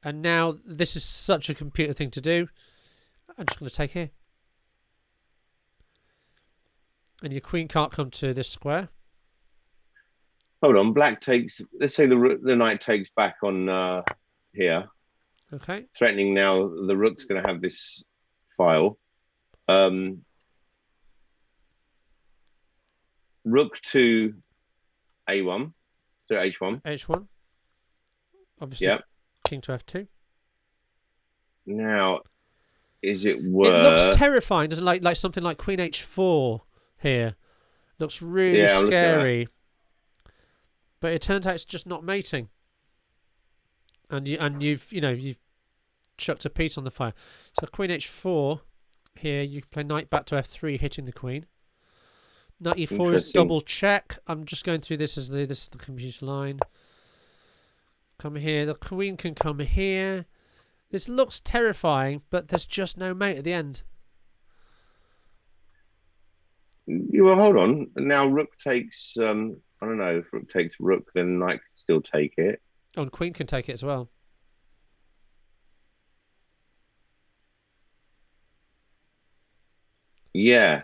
and now this is such a computer thing to do. I'm just going to take here. And your queen can't come to this square. Hold on, Black takes. Let's say the knight takes back on here. Okay. Threatening now, the rook's going to have this file. Rook to A1, so H1. H1. Obviously. Yep. King to F2. Now, is it worth? It looks terrifying, doesn't it? Like something like Queen H4 here. Looks really scary. But it turns out it's just not mating. And you've chucked a piece on the fire. So Queen H4 here, you can play knight back to F3, hitting the queen. Knight E4 is double check. I'm just going through this as this is the computer line. Come here. The queen can come here. This looks terrifying, but there's just no mate at the end. Well, hold on. Now rook takes. I don't know. If rook takes rook, then knight can still take it. Oh, and queen can take it as well. Yeah.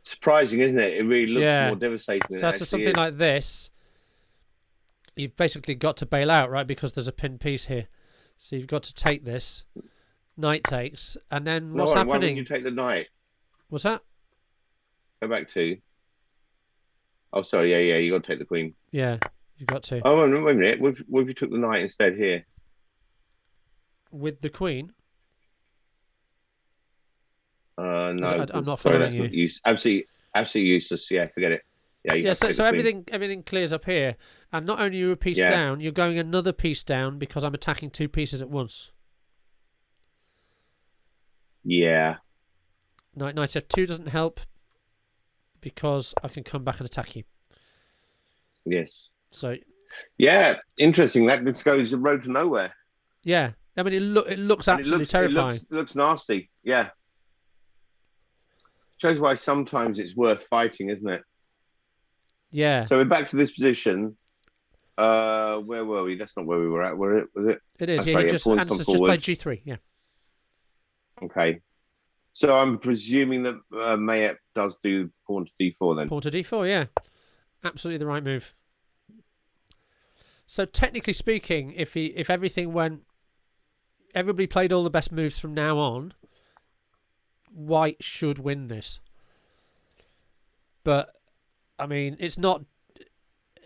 Surprising, isn't it? It really looks more devastating. So to something like this, you've basically got to bail out, right? Because there's a pinned piece here. So you've got to take this. Knight takes. And then what's happening? Why wouldn't you take the knight? What's that? Go back to. Oh, sorry. Yeah. You got to take the queen. Yeah, you've got to. Oh, wait a minute. What if you took the knight instead here? With the queen? No. I'm not following you. Absolutely useless. Yeah, forget it. Yeah. So everything clears up here, and not only are you a piece down, you're going another piece down because I'm attacking two pieces at once. Yeah. Knight F2 doesn't help because I can come back and attack you. Yes. So. Yeah, interesting. That just goes the road to nowhere. Yeah, I mean it looks absolutely terrifying. It looks nasty. Yeah. Shows why sometimes it's worth fighting, isn't it? Yeah. So we're back to this position. Where were we? That's not where we were at. Was it? It is. Yeah. Just played G3. Yeah. Okay. So I'm presuming that Mayep does do pawn to D4 then. Pawn to D4. Yeah. Absolutely the right move. So technically speaking, if everything went, everybody played all the best moves from now on, White should win this. But I mean, it's not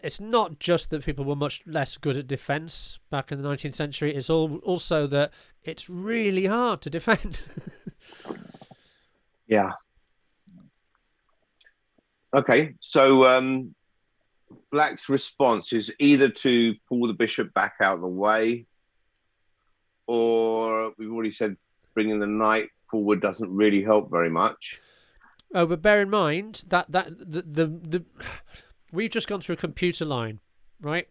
it's not just that people were much less good at defence back in the 19th century. It's also that it's really hard to defend. Yeah. Okay, so Black's response is either to pull the bishop back out of the way, or we've already said bringing the knight forward doesn't really help very much. Oh, but bear in mind that we've just gone through a computer line, right?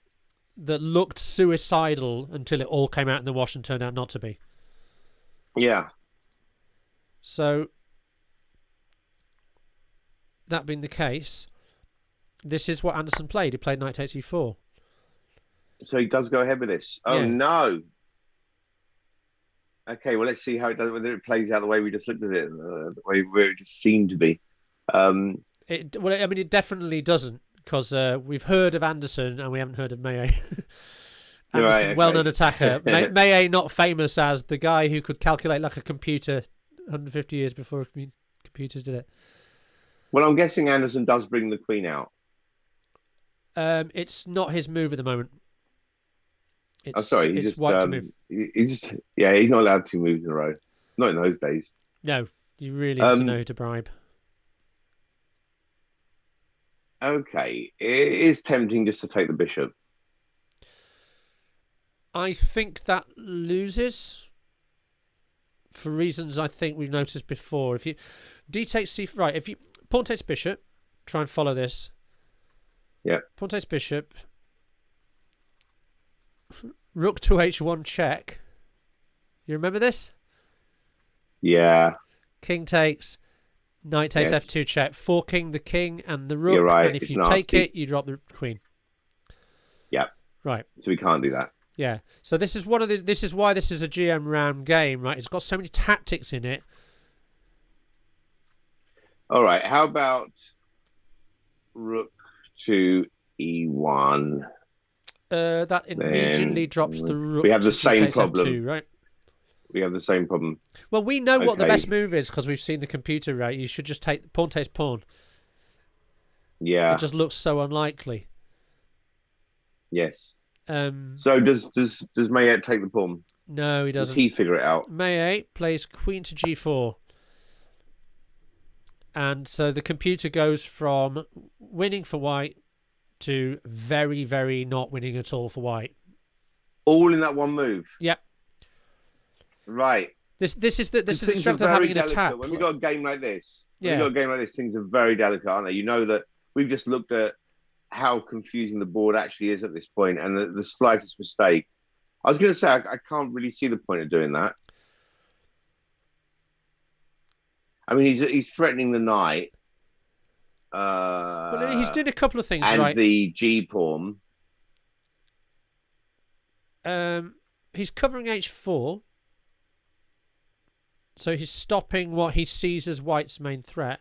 That looked suicidal until it all came out in the wash and turned out not to be. Yeah. So, that being the case, this is what Anderson played. He played knight takes e4. So he does go ahead with this. Oh, Yeah. no. Okay, well, let's see how it does, whether it plays out the way we just looked at it, the way where it just seemed to be. It definitely doesn't, because we've heard of Anderson and we haven't heard of Meillet. Anderson, Right, okay. well-known attacker. Meillet, not famous as the guy who could calculate like a computer 150 years before computers did it. Well, I'm guessing Anderson does bring the queen out. It's not his move at the moment. It's just white to move. He's not allowed 2 moves in a row. Not in those days. No, you really have to know who to bribe. Okay, it is tempting just to take the bishop. I think that loses for reasons I think we've noticed before. If you D takes C, right? If you pawn takes bishop, try and follow this. Yeah. Pawn takes bishop. Rook to h1 check. You remember this? Yeah. King takes. Knight takes Yes. f2 check. Forking the king and the rook. You're right, And if it's you take nasty. it, you drop the queen. Yeah. Right. So we can't do that. Yeah. So this is one of the. This is why this is a GM round game, right? It's got so many tactics in it. All right. How about rook to e1? That immediately Then drops the rook. we have the to same takes problem. F2, right? We have the same problem. Well, we know what the Okay. best move is because we've seen the computer, right? You should just take pawn takes pawn. Yeah. It just looks so unlikely. Yes. No, So does Mayet take the pawn? he Does doesn't. he figure it out? Meillet plays queen to g4. And so the computer goes from winning for white to very, very not winning at all for white. All in that one move. Yep. Right. This is the Things are strength of very having an delicate. attack. When we got a game like this, things are very delicate, aren't they? You know that we've just looked at how confusing the board actually is at this point, and the slightest mistake. I was going to say I can't really see the point of doing that. I mean, he's threatening the knight. Well, he's doing a couple of things, and right? the G pawn. He's covering h4. So he's stopping what he sees as black's main threat.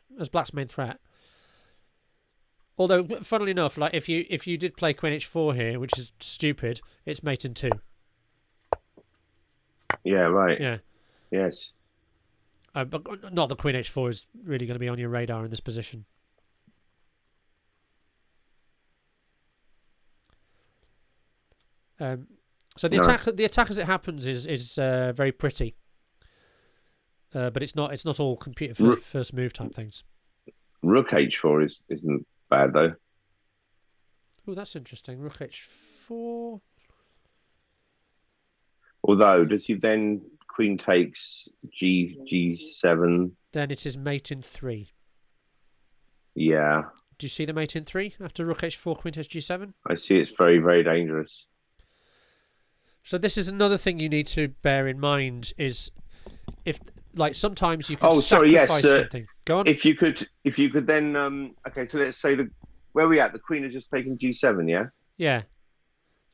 Although, funnily enough, like if you did play queen h4 here, which is stupid, it's mate in 2. Yeah, right. Yeah. Yes. But not that queen h4 is really going to be on your radar in this position. So the attack as it happens is very pretty, but it's not all computer first move type things. Rook h4 isn't bad though. Oh, that's interesting. Rook h4. Although, does he then queen takes g7? Then it is mate in 3. Yeah. Do you see the mate in 3 after rook h4, queen takes g7? I see. It's very, very dangerous. So this is another thing you need to bear in mind is if like sometimes you can sacrifice something. Go on. If you could then okay, so let's say where are we at? The queen has just taken g7, yeah? Yeah.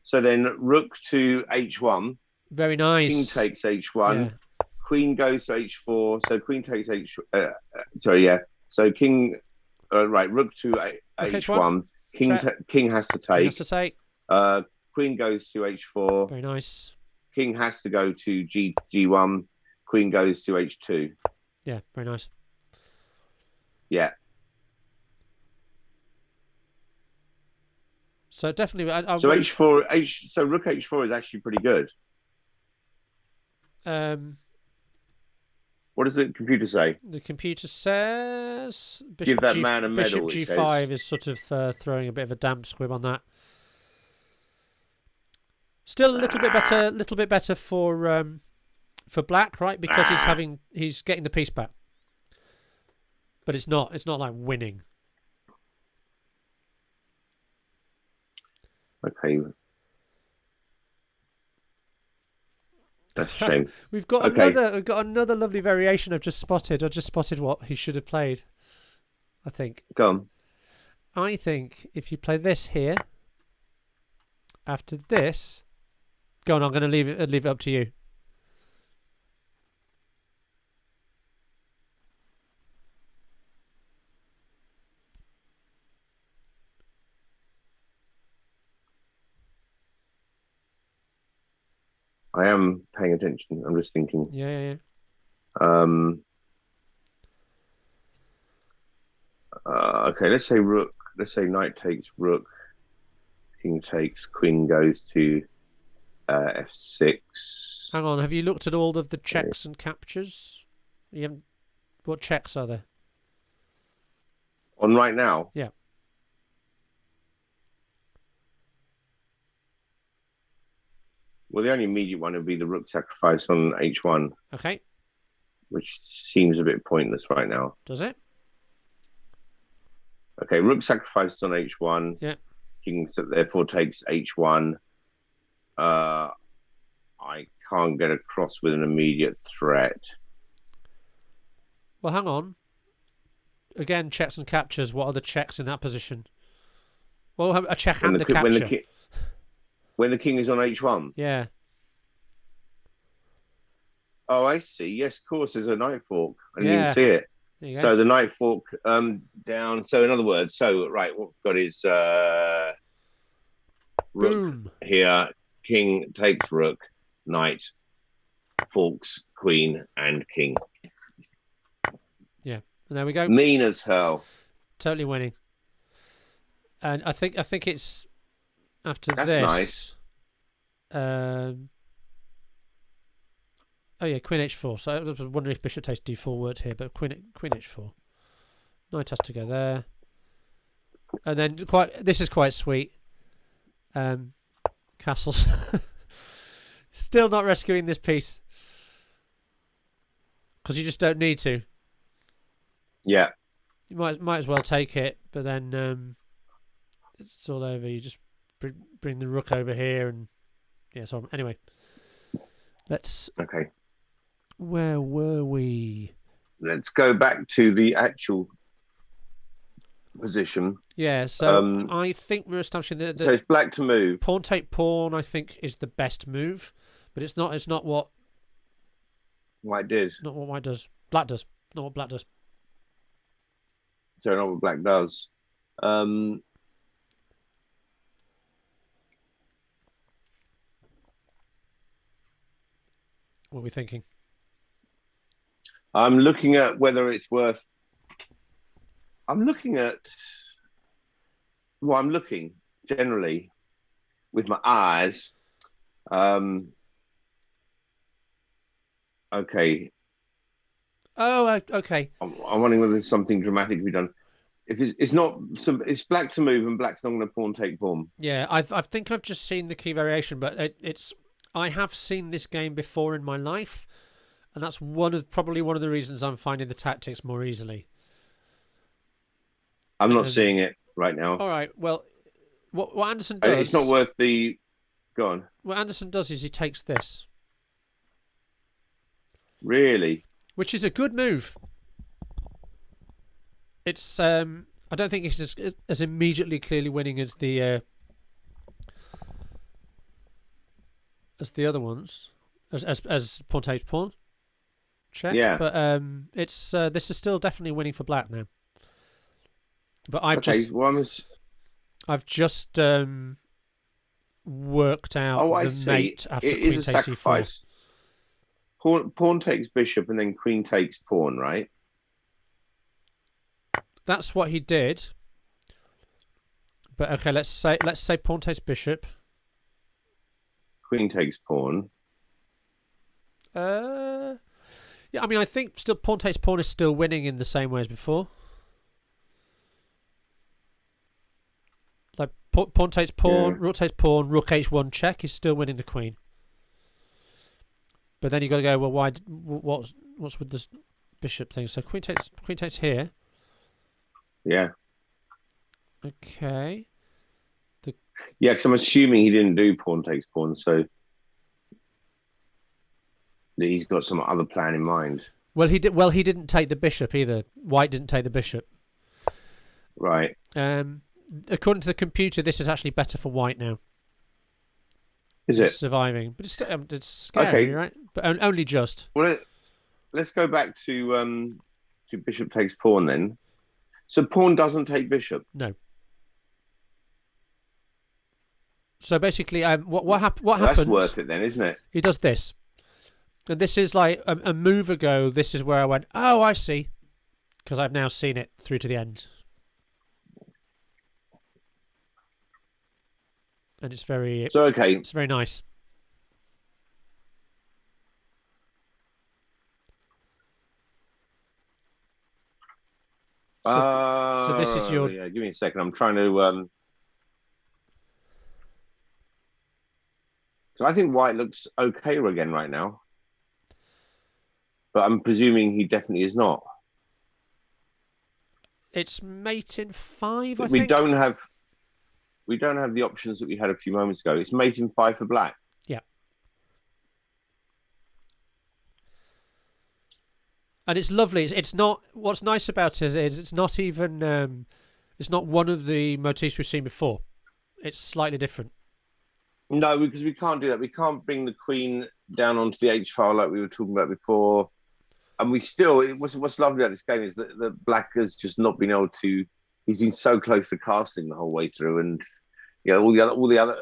So then rook to h1. Very nice. King takes h1. Yeah. Queen goes to h4. So queen takes So king right, rook to h1. King has to take. King has to take. Queen goes to h4. Very nice. King has to go to g1. Queen goes to h2. Yeah, very nice. Yeah. So definitely, I So wouldn't- h4, so rook h4 is actually pretty good. um, What does the computer say? the computer says Give that man a bishop medal, it g5 says. is sort of throwing a bit of a damp squib on that. Still a little bit better for black, right? Because he's getting the piece back. But it's not like winning. Okay. That's a shame. We've got another lovely variation I've just spotted. I just spotted what he should have played. I think. Go on. I think if you play this here, after this, go on. I'm going to leave it up to you. I am paying attention. I'm just thinking. Yeah. Um. Okay. Let's say rook. Let's say knight takes rook. King takes. Queen goes to f6. Hang on. Have you looked at all of the checks and captures? You haven't. What checks are there? On right now. Yeah. Well, the only immediate one would be the rook sacrifice on h1, Okay. which seems a bit pointless right now. Does it? Okay, rook sacrifices on h1. Yeah. King therefore takes h1. I can't get across with an immediate threat. Well, hang on. Again, checks and captures. What are the checks in that position? Well, a check and a capture. When the king is on h1. Yeah. Oh, I see. Yes, of course. There's a knight fork. I didn't Yeah. even see it. There you go. So the knight fork down. So in other words, right, what we've got is rook Boom. here. King takes rook. Knight forks queen and king. Yeah. And there we go. Mean as hell. Totally winning. And I think it's after That's this. nice. Oh yeah, queen h4. So I was wondering if bishop takes d4 worked here, but queen h4. Knight has to go there, and then this is quite sweet. Castles, still not rescuing this piece because you just don't need to. Yeah. You might as well take it, but then it's all over. You just bring the rook over here, and yeah. So anyway, let's. Okay. Where were we? Let's go back to the actual position. Yeah, so I think we're establishing that. So it's black to move. Pawn take pawn, I think, is the best move, but it's not. It's not what White did. not what white does. Black does. Not what black does. So not what black does. What are we thinking? I'm looking at whether it's worth. I'm looking at. Well, I'm looking generally with my eyes. Okay. Oh, okay. I'm wondering whether there's something dramatic to be done. If it's not, it's black to move, and black's not going to pawn take pawn. Yeah, I think I've just seen the key variation, but it's. I have seen this game before in my life, and that's probably one of the reasons I'm finding the tactics more easily. I'm not seeing it right now. All right. Well, what Anderson does. It's not worth the. Go on. What Anderson does is he takes this. Really? Which is a good move. It's I don't think it's as immediately clearly winning as the other ones, as pawn takes pawn. Check. Yeah. But it's this is still definitely winning for black now. But I've just worked out the mate after it queen is a takes sacrifice. e4. Pawn takes bishop and then queen takes pawn, right? That's what he did. But okay, let's say pawn takes bishop. Queen takes pawn. Yeah, I mean, I think still pawn takes pawn is still winning in the same way as before. Like pawn takes pawn, Yeah. rook takes pawn, rook h1 check is still winning the queen. But then you got to go, well, why? What's with this bishop thing? So queen takes here. Yeah. Okay. Yeah, because I'm assuming he didn't do pawn takes pawn, so that he's got some other plan in mind. Well, he did. Well, he didn't take the bishop either. White didn't take the bishop. Right. According to the computer, this is actually better for white now. Is it? Surviving, but it's scary, Okay. right? But only just. Well, let's go back to bishop takes pawn then. So pawn doesn't take bishop. No. So basically, what happens? That's worth it then, isn't it? He does this, and this is like a move ago. This is where I went, oh, I see, because I've now seen it through to the end, and it's very It's very nice. So this is your. Yeah, give me a second. I'm trying to. So I think white looks okay again right now, but I'm presuming he definitely is not. It's mate in 5. I we think don't have the options that we had a few moments ago. It's mate in 5 for black. Yeah. And it's lovely. It's not. What's nice about it is it's not even. It's not one of the motifs we've seen before. It's slightly different. No, because we can't do that. We can't bring the queen down onto the H file like we were talking about before. And what's lovely about this game is that the black has just not been able to. He's been so close to casting the whole way through, and all the other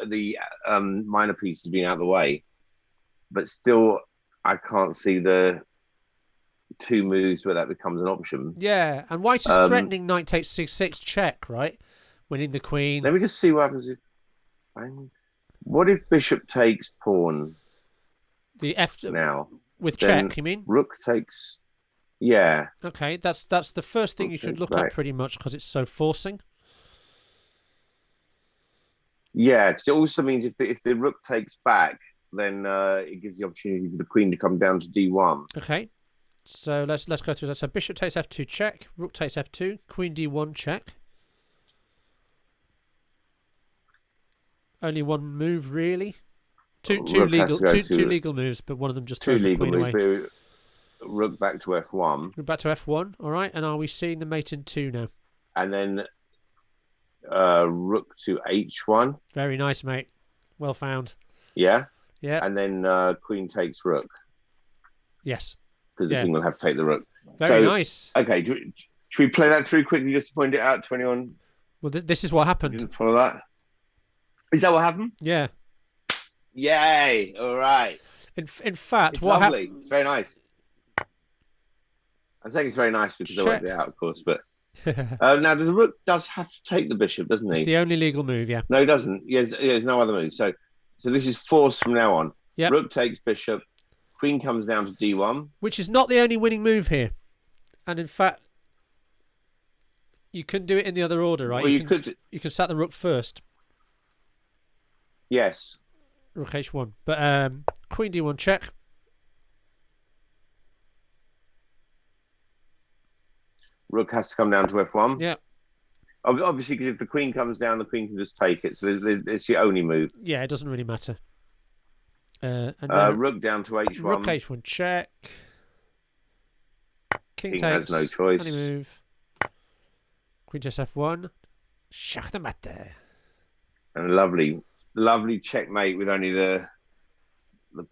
minor pieces being out of the way. But still, I can't see the 2 moves where that becomes an option. Yeah, and white is threatening knight takes c6 check, right? Winning the queen. Let me just see what happens if. What if bishop takes pawn? The F now with check, you mean? Rook takes. Yeah. Okay, that's the first thing you should look at pretty much because it's so forcing. Yeah, because it also means if the rook takes back, then it gives the opportunity for the queen to come down to d1. Okay, so let's go through that. So bishop takes f2 check, rook takes f2, queen d1 check. Only one move really. Two legal moves, but one of them just throws the queen away. Rook back to f1. Rook back to f1. All right, and are we seeing the mate in 2 now? And then rook to h1. Very nice, mate. Well found. Yeah. Yeah. And then queen takes rook. Yes. Because the king will have to take the rook. Very nice. Okay, should we play that through quickly just to point it out to anyone? Well, this is what happened. Didn't follow that. Is that what happened? Yeah. Yay! All right. In fact, it's what lovely. It's very nice. I'm saying it's very nice because I worked it out, of course. But now the rook does have to take the bishop, doesn't he? It's the only legal move, yeah. No, he doesn't. There's no other move. So this is forced from now on. Yep. Rook takes bishop. Queen comes down to d1. Which is not the only winning move here. And in fact, you can do it in the other order, right? Well, you can sack the rook first. Yes. Rook h1. But queen d1 check. Rook has to come down to f1. Yeah. Obviously, because if the queen comes down, the queen can just take it. So it's the only move. Yeah, it doesn't really matter. And rook down to h1. Rook h1 check. King takes. Has no choice. Any move. Queen takes f1. Schach de mate. And lovely checkmate with only the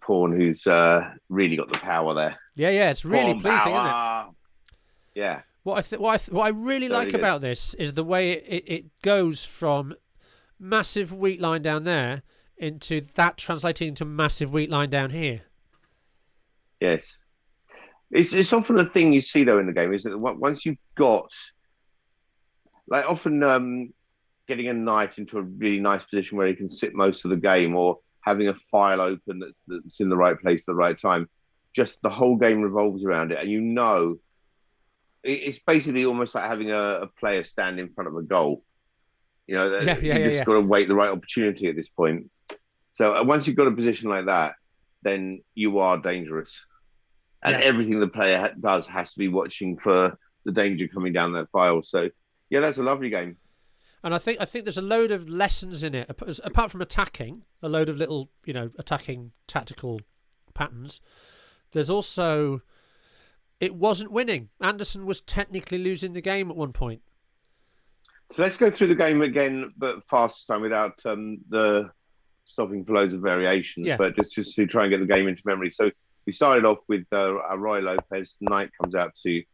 pawn who's really got the power there. Yeah, it's really pleasing, isn't it? Yeah. What I really like about this is the way it goes from massive weak line down there into that translating into massive weak line down here. Yes. It's often a thing you see though in the game is that once you've got, like often getting a knight into a really nice position where he can sit most of the game, or having a file open that's in the right place at the right time. Just the whole game revolves around it, and it's basically almost like having a player stand in front of a goal. You know, you just got to wait the right opportunity at this point. So once you've got a position like that, then you are dangerous, and everything the player does has to be watching for the danger coming down that file. So yeah, that's a lovely game. And I think there's a load of lessons in it, apart from attacking, a load of little, attacking tactical patterns. There's also, it wasn't winning. Anderson was technically losing the game at one point. So let's go through the game again, but fast this time without the stopping for loads of variations, but just to try and get the game into memory. So we started off with Ruy Lopez. Knight comes out to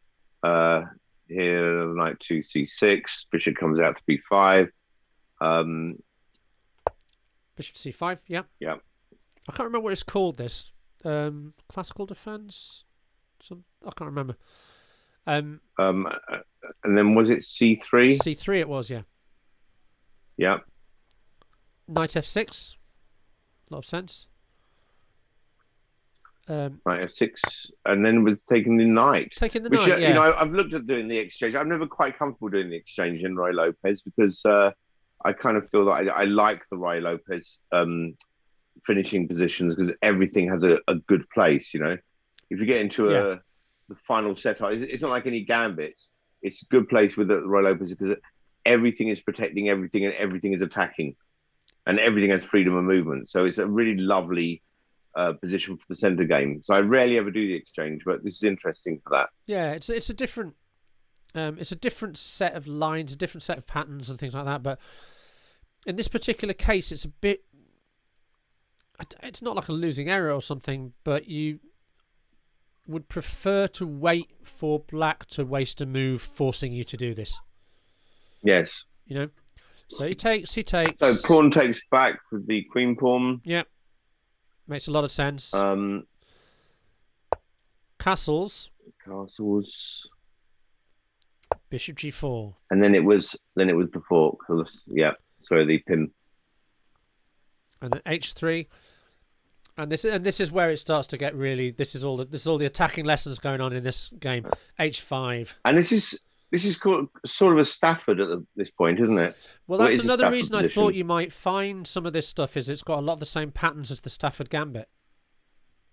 here, knight to c6. Bishop comes out to b5. Bishop to c5, yeah. Yeah. I can't remember what it's called, this. Classical defense? I can't remember. And then was it c3? C3 it was, yeah. Yeah. Knight f6. A lot of sense. Knight f6, and then was taking the knight. Knight, yeah. You know, I've looked at doing the exchange. I'm never quite comfortable doing the exchange in Ruy Lopez because I kind of feel that I like the Ruy Lopez finishing positions because everything has a good place. You know, if you get into the final setup, it's not like any gambits. It's a good place with the Ruy Lopez because everything is protecting everything and everything is attacking, and everything has freedom of movement. So it's a really lovely position for the center game. So I rarely ever do the exchange, but this is interesting for that. Yeah, it's a different set of lines, a different set of patterns and things like that. But in this particular case, it's a bit. It's not like a losing error or something, but you would prefer to wait for black to waste a move, forcing you to do this. Yes. You know. So he takes. So pawn takes back with the queen pawn. Yeah. Makes a lot of sense. Castles. Bishop g4. And then it was the fork. Yeah. Sorry, the pin. And then h3. And this is where it starts to get really. This is all the attacking lessons going on in this game. h5. And this is called sort of a Stafford at this point, isn't it? Well, that's another reason I thought you might find some of this stuff is it's got a lot of the same patterns as the Stafford Gambit.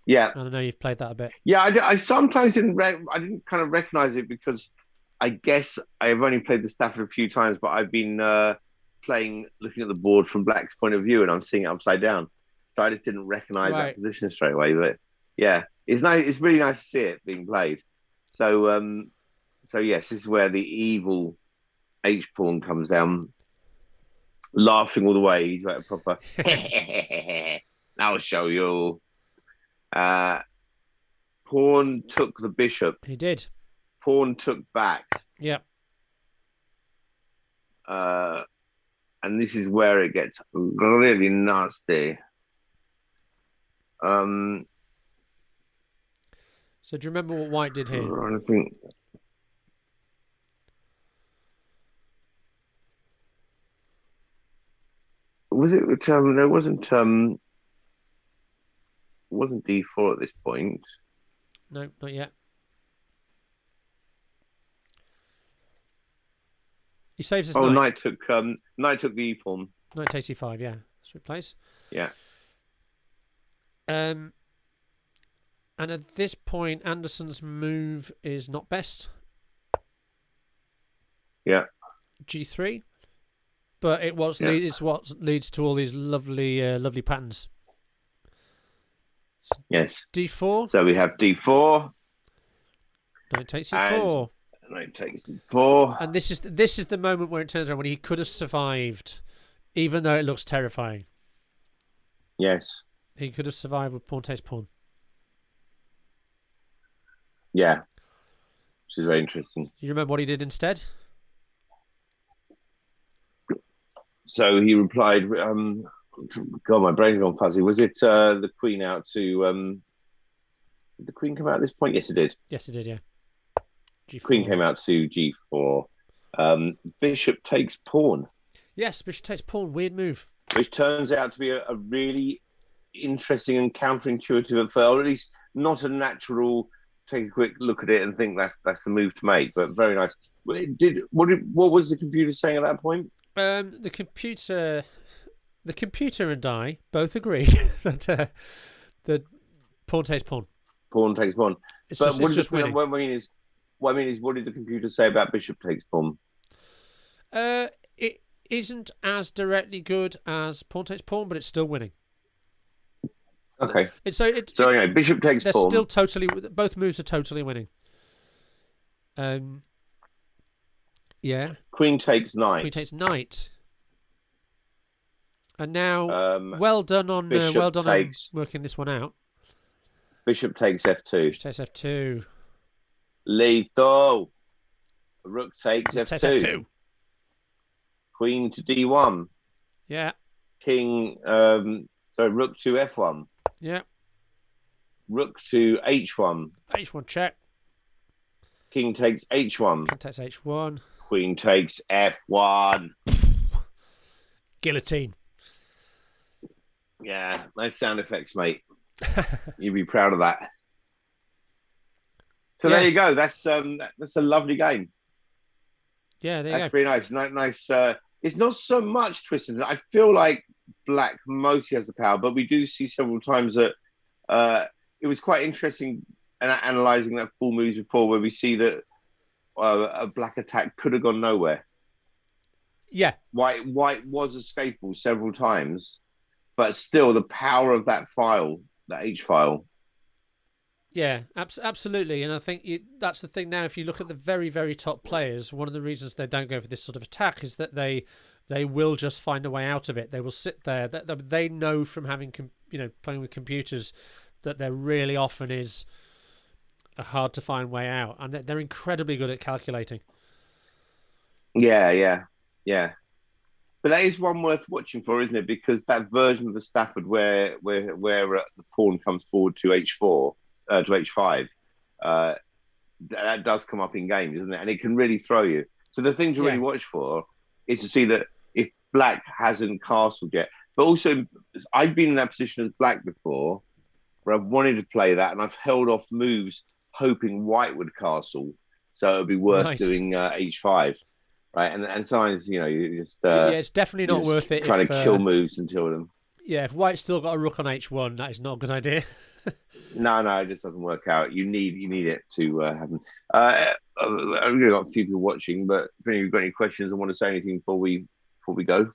Yeah. And I know you've played that a bit. Yeah, I sometimes didn't kind of recognize it because I guess I've only played the Stafford a few times, but I've been looking at the board from black's point of view, and I'm seeing it upside down. So I just didn't recognize that position straight away. But yeah, it's nice. It's really nice to see it being played. So yes, this is where the evil H pawn comes down, laughing all the way. He's like a proper. I'll show you. Pawn took the bishop. He did. Pawn took back. Yeah. And this is where it gets really nasty. So do you remember what white did here? I think. Was it? There wasn't d4 at this point. No, not yet. He saves his knight. Knight took the e pawn. Knight takes e5. Yeah, that's replace. Yeah. And at this point, Anderson's move is not best. Yeah. G3, but it's what leads to all these lovely patterns. Yes. D4. So we have d4. Knight takes e4. Knight takes e4. And this is the moment where it turns around when he could have survived, even though it looks terrifying. Yes. He could have survived with pawn takes pawn. Yeah. Which is very interesting. You remember what he did instead? So he replied, God, my brain's gone fuzzy. Was it the queen out to... did the queen come out at this point? Yes, it did. Yes, it did, yeah. G4. Queen came out to g4. Bishop takes pawn. Yes, bishop takes pawn. Weird move. which turns out to be a really interesting and counterintuitive affair, or at least not a natural. Take a quick look at it and think that's the move to make, but very nice. What was the computer saying at that point? The computer and I both agree that the pawn takes pawn. Pawn takes pawn. It's But just, what it's just winning. what I mean is, what did the computer say about bishop takes pawn? It isn't as directly good as pawn takes pawn, but it's still winning. Okay. So anyway, bishop takes they're pawn. still totally. Both moves are totally winning. Yeah. Queen takes knight. Queen takes knight. And now, Well done on working this one out. Bishop takes f2. Bishop takes f2. Lethal. Rook takes Takes f2. f2. Queen to d1. Yeah. King. Rook to f1. Yeah. Rook to h1. H1 check. King takes h1. King takes h1. Queen takes f1. Guillotine. Yeah, nice sound effects, mate. You'd be proud of that. So Yeah. there you go. That's a lovely game. Yeah, there you That's go. very nice. Nice. It's not so much twisting. I feel like black mostly has the power, but we do see several times that it was quite interesting analysing that full moves before, where we see that a black attack could have gone nowhere. Yeah. White was escapable several times, but still the power of that file, that H file. Yeah, absolutely. And I think that's the thing now. If you look at the very, very top players, one of the reasons they don't go for this sort of attack is that they will just find a way out of it. They will sit there. They know from having playing with computers that there really often is a hard to find way out, and they're incredibly good at calculating. Yeah. But that is one worth watching for, isn't it? Because that version of the Stafford where the pawn comes forward to h4 to h5, that does come up in games, doesn't it? And it can really throw you. So the thing to really watch for is to see that if black hasn't castled yet. But also, I've been in that position as black before, where I've wanted to play that, and I've held off moves hoping white would castle, so it would be worth doing h5. Right, and sometimes you just it's definitely not worth it. Trying to kill moves until them. Yeah, if white's still got a rook on h1, that is not a good idea. No, it just doesn't work out. You need it to happen. I've really got a few people watching, but if you've got any questions and want to say anything before we go.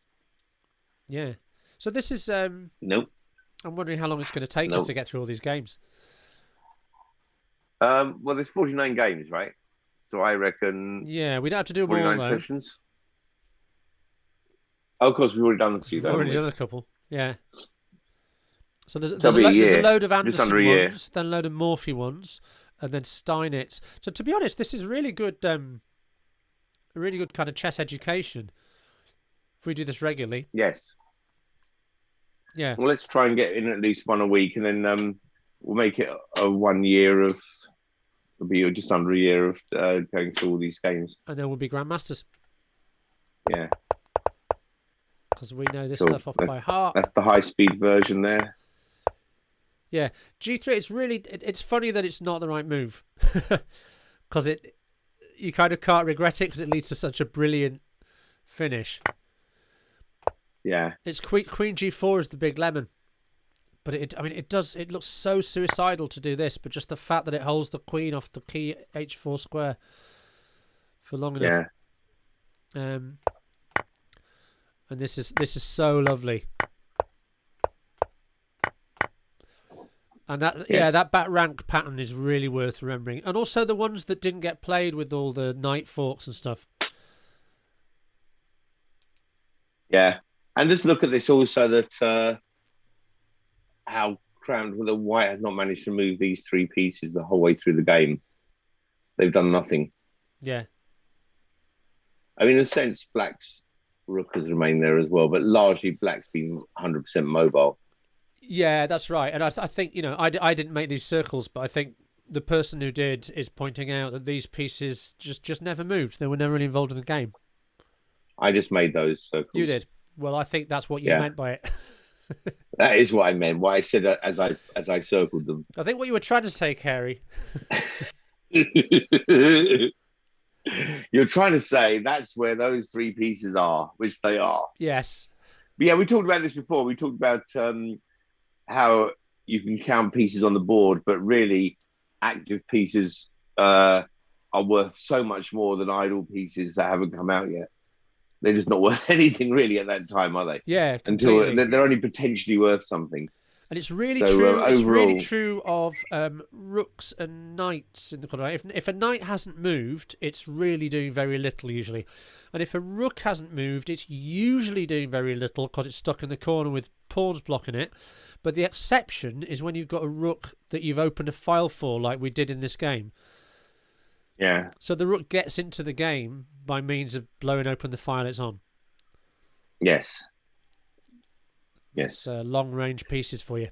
Yeah. So this is Nope. I'm wondering how long it's going to take us to get through all these games. Well, there's 49 games, right? So I reckon. Yeah, we don't have to do them all, 49 sessions. Oh, of course, we've already done a few. We've already done a couple. Yeah. So there's a load of Anderson ones, then a load of Morphy ones, and then Steinitz. So to be honest, this is really good. A really good kind of chess education. If we do this regularly. Yes. Yeah. Well, let's try and get in at least one a week, and then we'll make it a 1 year of. It'll be just under a year of going through all these games. And then we'll be grandmasters. Yeah. Because we know this stuff off by heart. That's the high-speed version there. Yeah. G3, it's really... It's funny that it's not the right move. Because you kind of can't regret it because it leads to such a brilliant finish. Yeah. It's Queen G4 is the big lemon. But it looks so suicidal to do this, but just the fact that it holds the queen off the key h4 square for long enough. Yeah. And this is so lovely. And that back rank pattern is really worth remembering. And also the ones that didn't get played with all the knight forks and stuff. Yeah. And just look at this also that how crowned with the white has not managed to move these three pieces the whole way through the game. They've done nothing. Yeah. I mean, in a sense, black's rook has remained there as well, but largely black's been 100% mobile. Yeah, that's right. And I think, I didn't make these circles, but I think the person who did is pointing out that these pieces just never moved. They were never really involved in the game. I just made those circles. You did. Well, I think that's what you Yeah. meant by it. That is what I meant. Why I said it as I circled them. I think what you were trying to say, Kerry. You're trying to say that's where those three pieces are, which they are. Yes. But yeah, we talked about this before. We talked about how you can count pieces on the board, but really active pieces are worth so much more than idle pieces that haven't come out yet. They're just not worth anything really at that time, are they? Yeah, completely. Until they're only potentially worth something. And it's really So, true. It's really overall- true of rooks and knights in the corner. If a knight hasn't moved, it's really doing very little usually. And if a rook hasn't moved, it's usually doing very little because it's stuck in the corner with pawns blocking it. But the exception is when you've got a rook that you've opened a file for, like we did in this game. Yeah. So the rook gets into the game by means of blowing open the file it's on. Yes. It's long range pieces for you.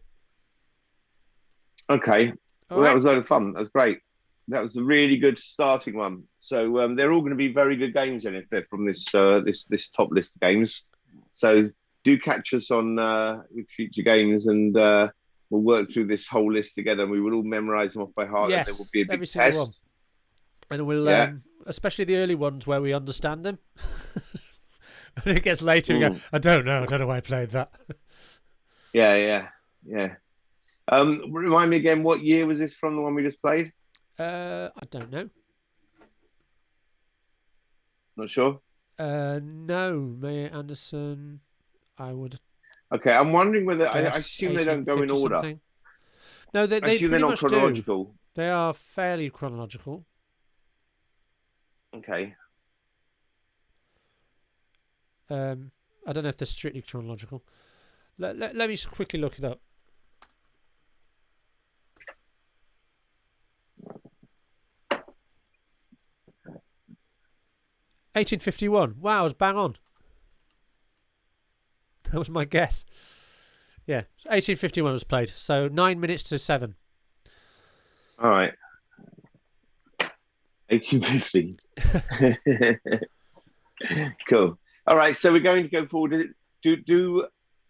Okay. All Well, right. that was a load of fun. That was great. That was a really good starting one. So they're all going to be very good games then if they're from this this top list of games. So do catch us on with future games, and we'll work through this whole list together. And we will all memorise them off by heart. Yes, and there will be a big every single test. one. And we'll, Yeah. especially the early ones where we understand them. When it gets later, we go, Mm. I don't know why I played that. Yeah. Remind me again, what year was this from? The one we just played? I don't know. Not sure. No, Mayor Anderson, I would Okay, I'm wondering whether I guess assume they don't go in 1850 order. something. No, they I assume they're pretty not much do. chronological. They are fairly chronological. Okay. I don't know if they're strictly chronological. Let me just quickly look it up. "1851. Wow, I was bang on. That was my guess. Yeah, 1851 was played. So 9 minutes to 7. All right. 1850. Cool. All right. So we're going to go forward. Do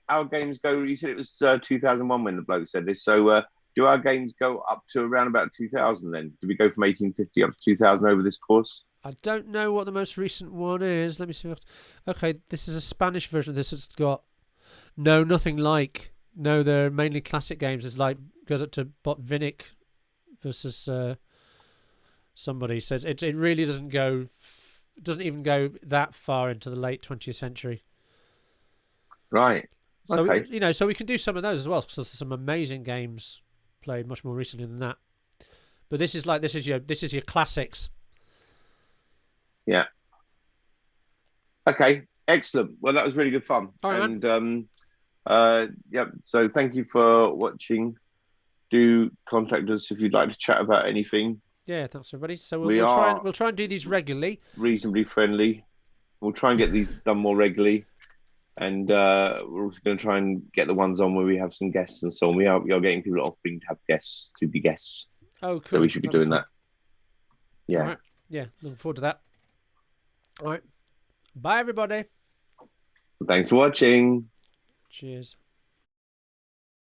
our games go? You said it was 2001 when the bloke said this. So do our games go up to around about 2000 then? Do we go from 1850 up to 2000 over this course? I don't know what the most recent one is. Let me see. Okay, this is a Spanish version of this. It's got nothing like. No, they're mainly classic games. It's like goes up to Botvinnik versus somebody. So it really doesn't go. Doesn't even go that far into the late 20th century. Right. So Okay. so we can do some of those as well. Because there's some amazing games played much more recently than that. But this is your classics. Yeah. Okay. Excellent. Well, that was really good fun. All right, and yeah. So thank you for watching. Do contact us if you'd like to chat about anything. Yeah, thanks everybody. So We we'll try and do these regularly. Reasonably friendly. We'll try and get these done more regularly. And we're also going to try and get the ones on where we have some guests and so on. We are getting people offering to have guests to be guests. Oh, cool. So we should be doing that. Yeah. All right. Yeah, looking forward to that. All right. Bye, everybody. Thanks for watching. Cheers.